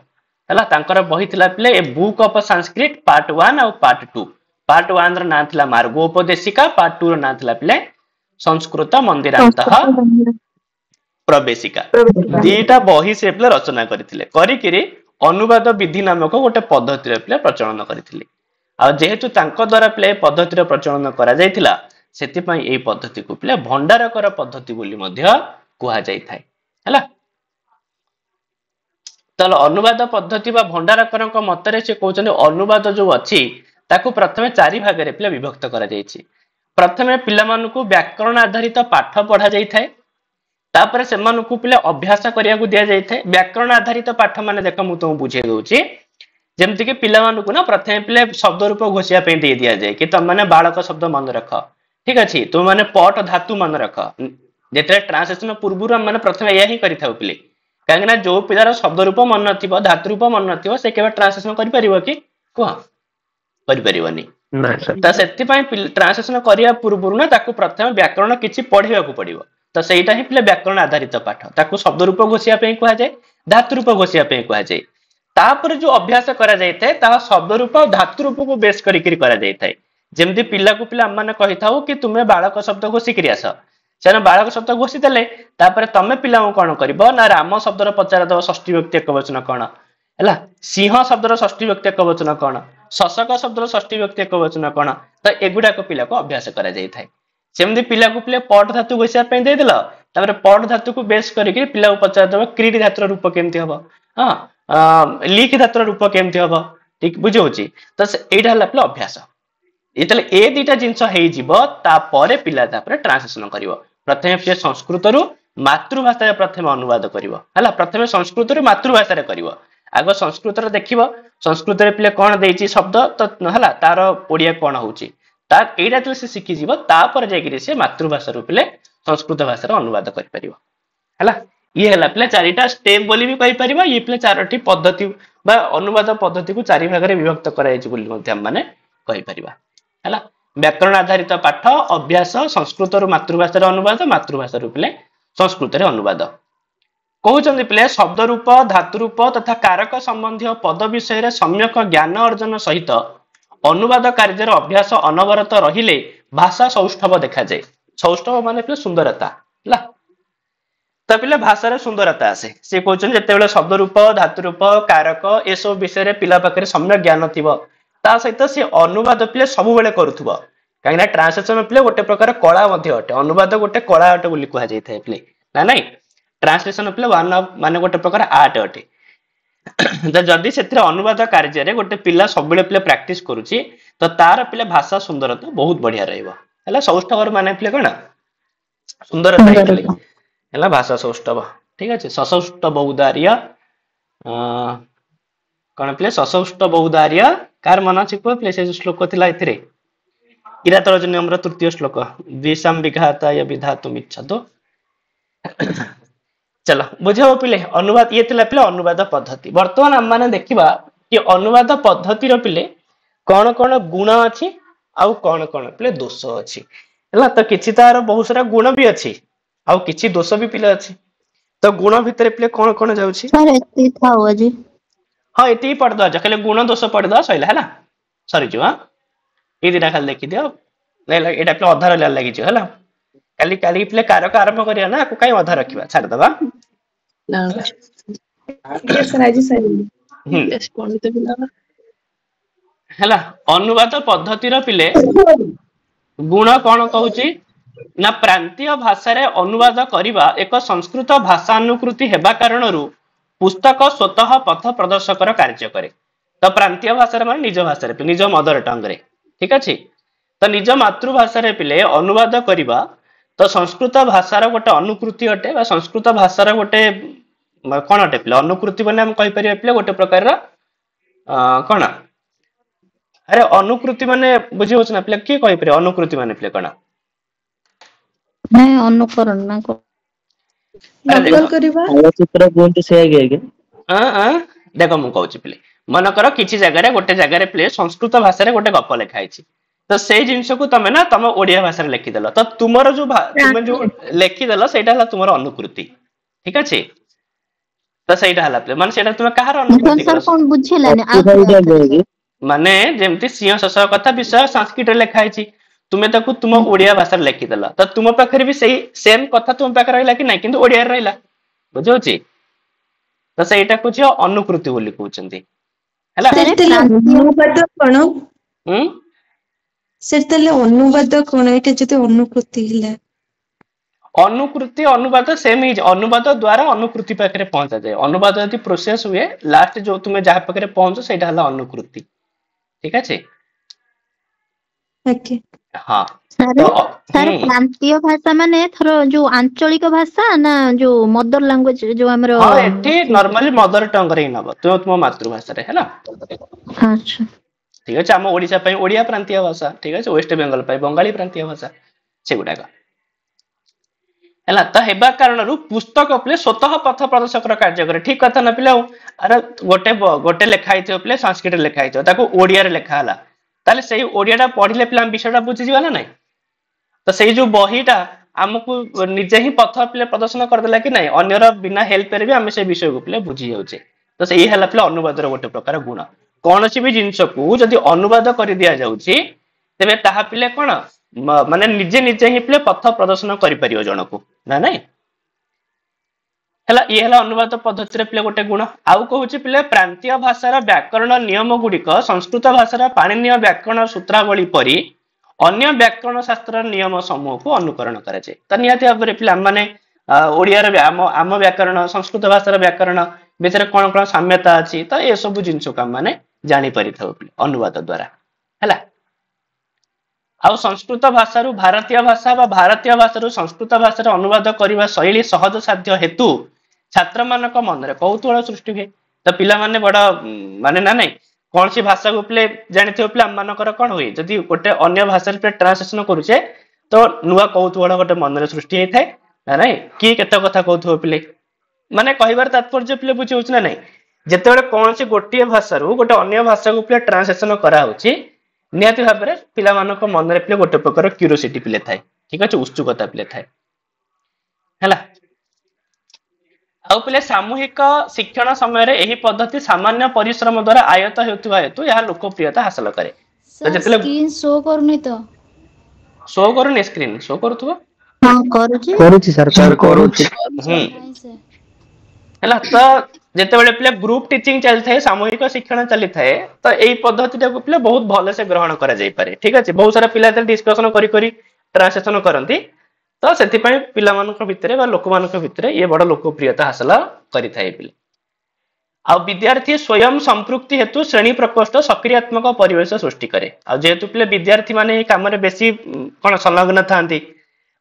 हला तांकर बही थिला पिले a book of Sanskrit part 1 और पार्ट 2 पार्ट 1 र नाम थिला मार्गोपदेशिका पार्ट 2 र नाम थिला पिले संस्कृत मंदिरांतः प्रवेशिका दीटा बही से पिले रचना करथिले करिकिरी अनुवाद विधि नामक गोटे पद्धति रे पिले प्रचलन करथिले आ जेहेतु तांको द्वारा पिले पद्धति रे प्रचलन करा जायथिला सेति पय ए पद्धति को पिले भंडारकर पद्धति बोली मध्य कुहा जाय थाय हला तल अनुवाद पद्धति बा भंडारकर मतरे से कहउछन अनुवाद जो अछि ताकू प्रथमे चारि भाग रे पिले विभक्त करा जायछि प्रथमे पिला मानकू व्याकरण आधारित पाठ पढ़ा जाय थाय तापर से मानकू पिले अभ्यास करिया को दिया जाय थाय व्याकरण आधारित पाठ माने देख मु तो बुझे दोछि जेमति कि पिला मानकू ना प्रथमे पिले शब्द रूप घोषिया पे दे दिया जाय कि तुम माने बालक शब्द मन रख ठीक अछि तुम माने पट धातु मन रख जेते ट्रांसलेशन पूर्वरु हम माने प्रथमे या ही करिथाउ पिले काहेना जो पिलार शब्द रूप मन नथिबो धातु रूप मन नथिबो से केबे ट्रांसलेशन करि परिबो कि को करि परिबोनी ना सर त सेति पय ट्रांसलेशन करिया पूर्वरु ना ताकू प्रथमे व्याकरण किछि पढिबा को पडिबो त सेइटा ही पिले व्याकरण आधारित पाठ ताकू शब्द रूप घोषिया पे कुहा जाय धातु रूप घोषिया पे कुहा जाय तापर जो अभ्यास करा जायते ता शब्द रूप और धातु रूप को बेस करि करा जायते जेमति पिला को पिला माने कहिथाउ कि तुमे बालक शब्द घोषि करि आस सेना बालक शब्द घोषि देले तापर तमे पिला कोन करबो ना राम शब्द र पचार दव षष्ठी व्यक्ति एकवचन कोन हला सिंह शब्द र षष्ठी व्यक्ति एकवचन कोन शशक शब्द र षष्ठी व्यक्ति एकवचन कोन त एगुडा को पिला को अभ्यास करा जायथाय सेमति पिला को पिले पट धातु घोषिया पे दे देला तापर पट धातु को बेस करिक पिला को पचार दव क्रीड धातु र रूप केमति हबो हां लिख धातु र रूप केमति हबो ठीक बुझे होची त एटा हला पिला अभ्यास इतले ए दीटा जिंस हेई जिवो तापरे पिला तापरे ट्रांसलेशन करिवो प्रथमे से संस्कृत रु मातृभाषा प्रथमे अनुवाद करिवो हला प्रथमे संस्कृत रु मातृभाषा रे करिवो आगो संस्कृत रे देखिवो संस्कृत रे पिले कोन देइची शब्द त हला तार ओडिया कोन होउची ता एटा तो से सिखि जिवो तापर जागिरि से मातृभाषा रु पिले संस्कृत भाषा रे अनुवाद करि परिवो हला ये हला पिले चारिटा स्टेप बोली भी कहि परिवो ये पिले चारटी पद्धति बा अनुवाद पद्धति को चारि भाग रे विभक्त कराय छि बोली मध्ये हम माने कहि परिबा हला व्याकरण आधारित पाठ अभ्यास संस्कृत रु मातृभाषा रे अनुवाद मातृभाषा रु पिले संस्कृत रे अनुवाद कहउचंदी पिले शब्द रूप धातु रूप तथा कारक संबंधी पद विषय रे सम्यक ज्ञान अर्जन सहित अनुवाद कार्य अभ्यास अनवरत रहिले भाषा सौष्ठव देखा जाए सौष्ठव माने पिले सुंदरता हला त पिले भाषा रे सुंदरता आसे से कहउचन जते बेले शब्द रूप धातु रूप कारक ए सब विषय रे पिला पाखरे सम्यक ज्ञान थिबो ता सहित से अनुवाद पिले सब बेले करूथबो काहेना ट्रांसलेशन पिले गोटे प्रकार कला मध्ये अटे अनुवाद गोटे कला अटे बोली कुहा जाय थाए पिले ना नाही ट्रांसलेशन पिले वन माने गोटे प्रकार आर्ट अटे त जदी सेतिर अनुवाद कार्य रे गोटे पिला सब बेले पिले प्रैक्टिस करूची तो तार पिले भाषा सुंदरता बहुत बढ़िया रहइबो हला सौष्ठव माने पिले कोन सुंदरता है भाषा सौष्ठव ठीक अच्छे ससौष्ठव उदार्य कौन प्ले ससौष्ठव उदार्य कार मन अच्छे कह प्ले से श्लोक थिला एथिरे किरात रजनीयम तृतीय श्लोक द्विषाम विघाताय विधातुम इच्छतो चलो बुझे पिले अनुवाद ये थिला पिले अनुवाद पद्धति वर्तमान हम माने देखिबा कि अनुवाद पद्धति रो पिले कौन कौन गुण अच्छी आउ कौन कौन पिले दोष अच्छी है तो किसी तार बहुत सारा गुण भी अच्छी आउ किसी दोष भी पिले अच्छी तो गुण भितर पिले कौन कौन जाउछि सर एती थाओ जी हां एती पढ़ दो खाली गुण दोष पढ़ दो सइला हैला सरी जो हां ए दिना खाली देखि दियो नै एटा पिले अधार लागि जो हैला काली काली पिले कारक आरंभ करिया ना को काई अधा रखिबा छाड़ दबा हैला अनुवाद पद्धति रो पिले गुण कौन कहूची ना प्रांतीय भाषा रे अनुवाद करिबा एक संस्कृत भाषा अनुकृति हेबा कारणरू पुस्तक स्वतः पथ प्रदर्शकर कार्य करे तो प्रांतीय भाषा रे माने निज भाषा रे निज मदर टंग रे ठीक अछि तो निज मातृभाषा रे पिले अनुवाद करिबा तो संस्कृत भाषा रो गोटे अनुकृति अटे बा संस्कृत भाषा रो गोटे कोन अटे पिले अनुकृति बने हम कहि परिया पिले गोटे प्रकार रो कोन अरे अनुकृति माने बुझि होछ ना पिले की कहि परिया अनुकृति माने पिले कोन नहीं अनुकरण ना को नकल करिबा चित्र कोनते से आगे आगे देखो मु कहूची पिले मन कर किछि जगह रे गोटे जगह रे पिले संस्कृत भाषा रे गोटे गप लिखा आइछि तो से जिंस को तमे ना तम ओडिया भाषा रे लिखि देलो तो तुमरो जो तुमे जो लिखि देलो सेटा हला तुमरो अनुकृति ठीक अछि तो सेटा हला पिले माने सेटा तुमे कहार अनुकृति सर कौन बुझिलाने माने जेमति सिंह शश कथा विषय संस्कृत रे लिखा आइछि तुमे ताकू तुम ओडिया भाषा रे लिखि देला तो तुम पाखरे भी सही सेम कथा तुम पाखरे रहला कि नै किंतु ओडिया रे रहला बुझौछि तो सेटा कुछ अनुकृति बोली कहउचंती हैला अनुवाद कोन सेतले अनुवाद कोन एटा जते अनुकृति हिला अनुकृति अनुवाद सेम ही अनुवाद द्वारा अनुकृति पाखरे पहुंचा जाए अनुवाद यदि प्रोसेस हुए लास्ट जो तुमे जहा पाखरे पहुंचो सेटा हला अनुकृति ठीक अछि ओके हां सर प्रांतीय भाषा माने थरो जो आंचलिक भाषा ना जो मदर लैंग्वेज जो हमरो हां एठी नॉर्मली मदर टंग रे नबो तुम मातृभाषा रे हैला अच्छा ठीक अछि हम ओडिसा पई ओडिया प्रांतीय भाषा ठीक अछि वेस्ट बेंगल पई बंगाली प्रांतीय भाषा सेगुडा का हैला त हेबा कारणरू पुस्तक प्ले स्वतः पथ प्रदर्शक कार्य करे ठीक कथा न पिला अरे गोटे गोटे लिखा हितो प्ले संस्कृत लिखा हितो ताको ओडिया रे लिखा हला ताले सेही ओडियाटा पढिले पिला विषयटा बुझि जिवा ना नै तो सेही जो बहीटा हमकु निजे ही पथ प्ले प्रदर्शन कर देला कि नै अन्यर बिना हेल्प रे भी हम से विषय को प्ले बुझि जाउचे तो सेही हला प्ले अनुवाद रो गोटे प्रकार गुण कोनोसी भी जिंस को जदी अनुवाद कर दिया जाउची तेबे ताहा पिले कोन माने निजे निजे ही प्ले पथ प्रदर्शन करि परियो जनकु ना नै हला ये हला अनुवाद पद्धति रे प्ले गोटे गुण आउ कहूची प्ले प्रांतीय भाषा रा व्याकरण नियम गुडिक संस्कृत भाषा रा पाणिनीय व्याकरण सूत्रावली परि अन्य व्याकरण शास्त्र नियम समूह को अनुकरण करे छै त नियाति भाबरे प्ले माने ओडिया रे आम व्याकरण संस्कृत भाषा रा व्याकरण भितर कोन कोन साम्यता अछि त ए सब जिंस का माने जानि परिथौ प्ले अनुवाद द्वारा हला आउ संस्कृत भाषा रु भारतीय भाषा बा भारतीय भाषा रु संस्कृत भाषा रे अनुवाद करिबा शैली सहज साध्य हेतु छात्र मानक मन रे कौतूहल सृष्टि हुए तो पिला माने बड़ा माने ना नै कोन सी भाषा को प्ले जानिथियो प्ले हम मानकर कोन होई जदी गोटे अन्य भाषा रे ट्रांसलेशन करूचे तो नुवा कौतूहल गोटे मन रे सृष्टि हेइ थाए ना नै की केते कथा कहथो प्ले माने कहिबार तात्पर्य प्ले बुझि होछ ना नै जेते बेले कोन सी गोटिए भाषा रु गोटे अन्य भाषा को प्ले ट्रांसलेशन करा होची नियति भाबरे पिला मानक मन रे प्ले गोटे प्रकार क्यूरियोसिटी प्ले थाए ठीक अछि उत्सुकता प्ले थाए हैला आउ पिले सामूहिक शिक्षण समय रे एही पद्धति सामान्य परिश्रम द्वारा आयत हेतुवा हेतु यह लोकप्रियता हासिल करे तो जेतले स्क्रीन शो करनी तो शो करूनी स्क्रीन शो करथुवा हां करूची सर करूची हैला तो जेते बेले पिले ग्रुप टीचिंग चल थाए सामूहिक शिक्षण चली थाए तो एही पद्धति को पिले बहुत भले से ग्रहण करा जाई पारे ठीक अछि बहुत सारा पिला डिस्कशन करी करी ट्रांसलेशन करंती तो सेति पय पिला मानक भितरे बा लोक मानक भितरे ये बड़ लोकप्रियता हासिल करि थाए पिले आ विद्यार्थी स्वयं संपृक्ति हेतु श्रेणी प्रकोष्ठ सक्रियात्मक परिवेश सृष्टि करे आ जेहेतु पिले विद्यार्थी माने काम रे बेसी कोन संलग्न थांती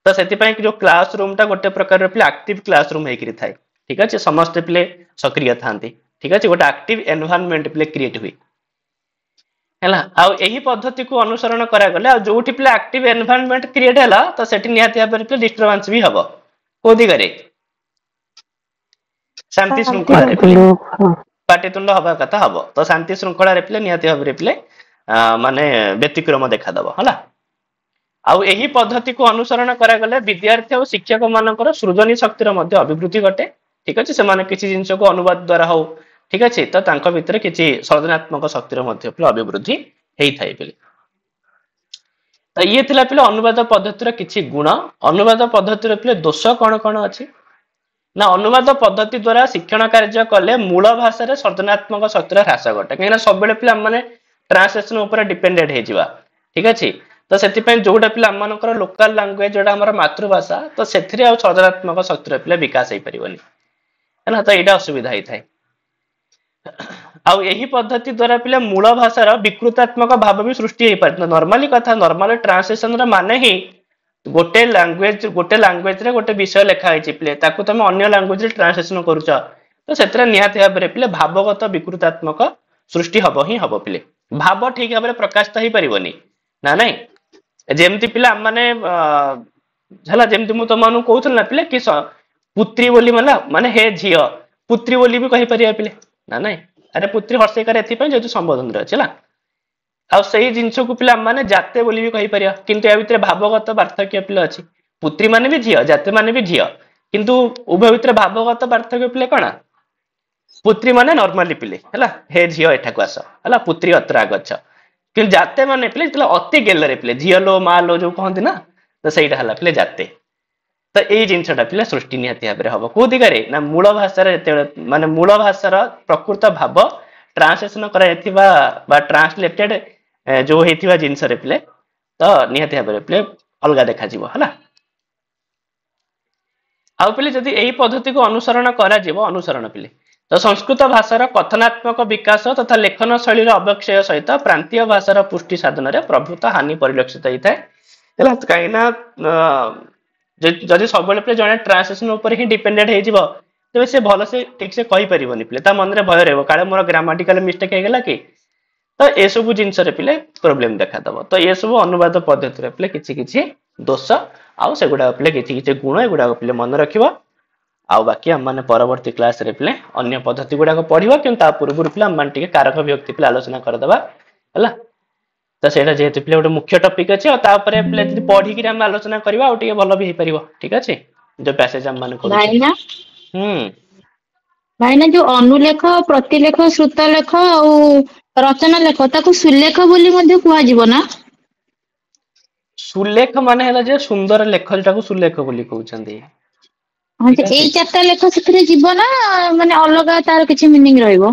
तो से जो क्लास रूम टा गोटे प्रकार पे एक्टिव क्लास रूम होकर थाए ठीक अच्छे समस्त पे सक्रिय था ठीक अच्छे गोटे एक्टिव एनवायरनमेंट पे क्रिएट हुए है यही पद्धति को अनुसरण करागले जो पे एक्टिव एनवायरनमेंट क्रिएट है तो सेठी निहाती भाव में डिस्टर्बेंस भी हम को दिगरे शांति श्रृंखला पाटितुंड हवा कथा हम तो शांति श्रृंखला पे निहाती भाव में माने व्यतिक्रम देखादेव है आउ यही पद्धति को अनुसरण करागले विद्यार्थी और शिक्षक मानकर सृजनी शक्तिर मध्य अभिवृद्धि घटे ठीक अच्छे से किसी जिनस को अनुवाद द्वारा हो ठीक अच्छे तो तांको भितर किसी सृजनात्मक शक्तिर मध्य अभिवृद्धि होता है तो ये थिला पिले अनुवाद पद्धतिर किसी गुण अनुवाद पद्धतिर पिले दोष कौन कौन अच्छी ना अनुवाद पद्धति द्वारा शिक्षण कार्य कले मूल भाषा सृजनात्मक शक्तिर ह्रास घटे कहीं सब पे आम ट्रांसलेशन उपर डिपेंडेंट हो ठीक अच्छे तो से जोटा पे आम लोकल लैंग्वेज जोटा आम मातृभाषा तो से सृजनात्मक शक्तिर पे विकास हो पारनि है तो यहाँ असुविधा होता है आउ यही पद्धति द्वारा पे मूल भाषार विकृतात्मक भाव भी सृष्टि हो पारे नॉर्मली कथा नॉर्मल ट्रांसलेशन माने ही गोटे लैंग्वेज रे गोटे विषय लिखाई पे तुम अन्य लैंग्वेज ट्रांसलेशन करुच तो से निहाती भाव में भावगत विकृतात्मक सृष्टि हम ही हम पे भाव ठीक भाव में प्रकाशित हो पारनि ना नहीं जमती पिला माने है जमती मुझे तुम कहूँ ना पिले कि पुत्री बोली माने हे झील पुत्री बोली भी कही पारे पिले ना नहीं अरे पुत्री हर्षिकार जो संबोधन अच्छे आ से जिनस को पिला माने जाते बोली भी कही पार किंतु या भितर भावगत पार्थक्य पिले अच्छी पुत्री माने भी झील जाते माने भी झील किंतु उभय भितर भावगत पार्थक्य पिले कण पुत्री माने नॉर्मली पिले है हे झील एठाक आस है पुत्री अत्र आगछ कि जाते माने पिले अति गेलरे पिले झीलो मालो जो कहते ना तो सहीटा है पिले जाते तो यही जिनसटा पिले सृष्टि निहाती भाव में हम कौ दिगरे ना मूल भाषार माने मूल भाषार प्रकृत भाव ट्रांसलेशन कर ट्रांसलेटेड जो होता जिनस पिले तो निहाती भाव में पिले अलग देखा है आउ पिले जदि यही पद्धति को अनुसरण करा अनुसरण पिले तो संस्कृत भाषार कथनात्मक विकास तथा लेखन शैली अवक्षय सहित प्रांतीय भाषार पुष्टि साधन में प्रभुत हानि परिलक्षित होता है कहीं जदि सब जड़े ट्रांसलेशन उपर ही डिपेंडेंट हो तेज से भल से ठीक से कही पारनि पे मन में भय रहा काले मोर ग्रामाटिकल मिस्टेक होगा कि तो ये सब जिनस पे प्रोब्लेम देखादेव तो ये सब अनुवाद पद्धति पे किसी दोष आउ से गुड़ा पे किसी गुण एगुड़ा पे मन रख आउ बाकी आम मैंने परवर्ती क्लास रे पे अन्य पद्धति गुड़ाक पढ़ा कि पूर्व पे आम टे कारक विभक्ति पे आलोचना करदे है तो सेटा जेहेतु पे गोटे मुख्य टॉपिक अच्छे और पढ़ी आम आलोचना करवा भल भी हो पार ठीक अच्छे जो पैसेज आम मान भाईना जो अनुलेख प्रतिलेख श्रुतलेख और रचना लेख ताको सुलेख बोली मध्ये कुहा जीवो ना सुलेख माने हला जे सुंदर लेख जटाको सुलेख बोली कहउछन्ती हां जे ए चारटा लेख सेथरे जीवो ना माने अलगा तार किछि मीनिंग रहइबो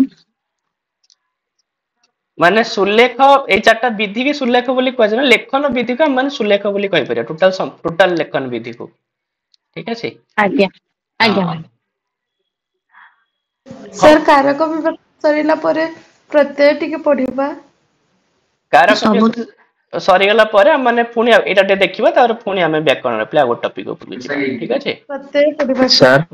माने सुलेख ए चारटा विधि के सुलेख बोली कहै ना लेखन विधि का माने सुलेख बोली कहि परिया टोटल लेखन विधि को ठीक अछि आज्ञा आज्ञा सर कारक विभक्ति सरिला परे प्रत्यय टिके पढिबा कारक सरी गला परे माने पुनी एटा टे देखिबा तार पुनी हमें व्याकरण पे आगो टॉपिक ऊपर ठीक अछि प्रत्यय पढिबा सर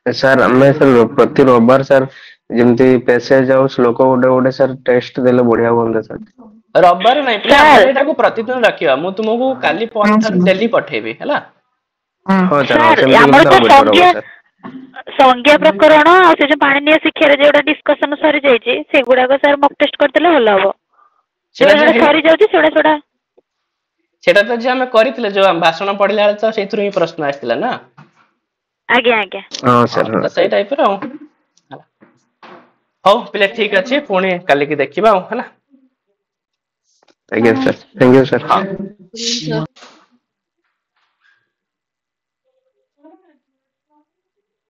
सर हमें सर प्रति रविवार सर जेमती पैसेज आउ श्लोक गोटे गोटे सर टेस्ट देले बढ़िया होंदा सर रविवार नहीं प्लीज एटा को प्रतिदिन रखिबा मु तुमको काली पॉइंट डेली पठेबी हैला हां सर हमर तो संज्ञा प्रकरण आ से जो पाणिनीय शिक्षा रे जेडा डिस्कशन सरी जाई छी सेगुडा को सर मॉक टेस्ट करतेले हला हो सेडा सरी जाउची सेडा तो जे हम करितले जो हम भाषण पढिला तो सेथुर ही प्रश्न आस्तिला ना आज्ञा आज्ञा हां सर तो सही टाइप रो हो पिले ठीक अछि पुणी काली की देखिबा हैला आज्ञा सर थैंक यू सर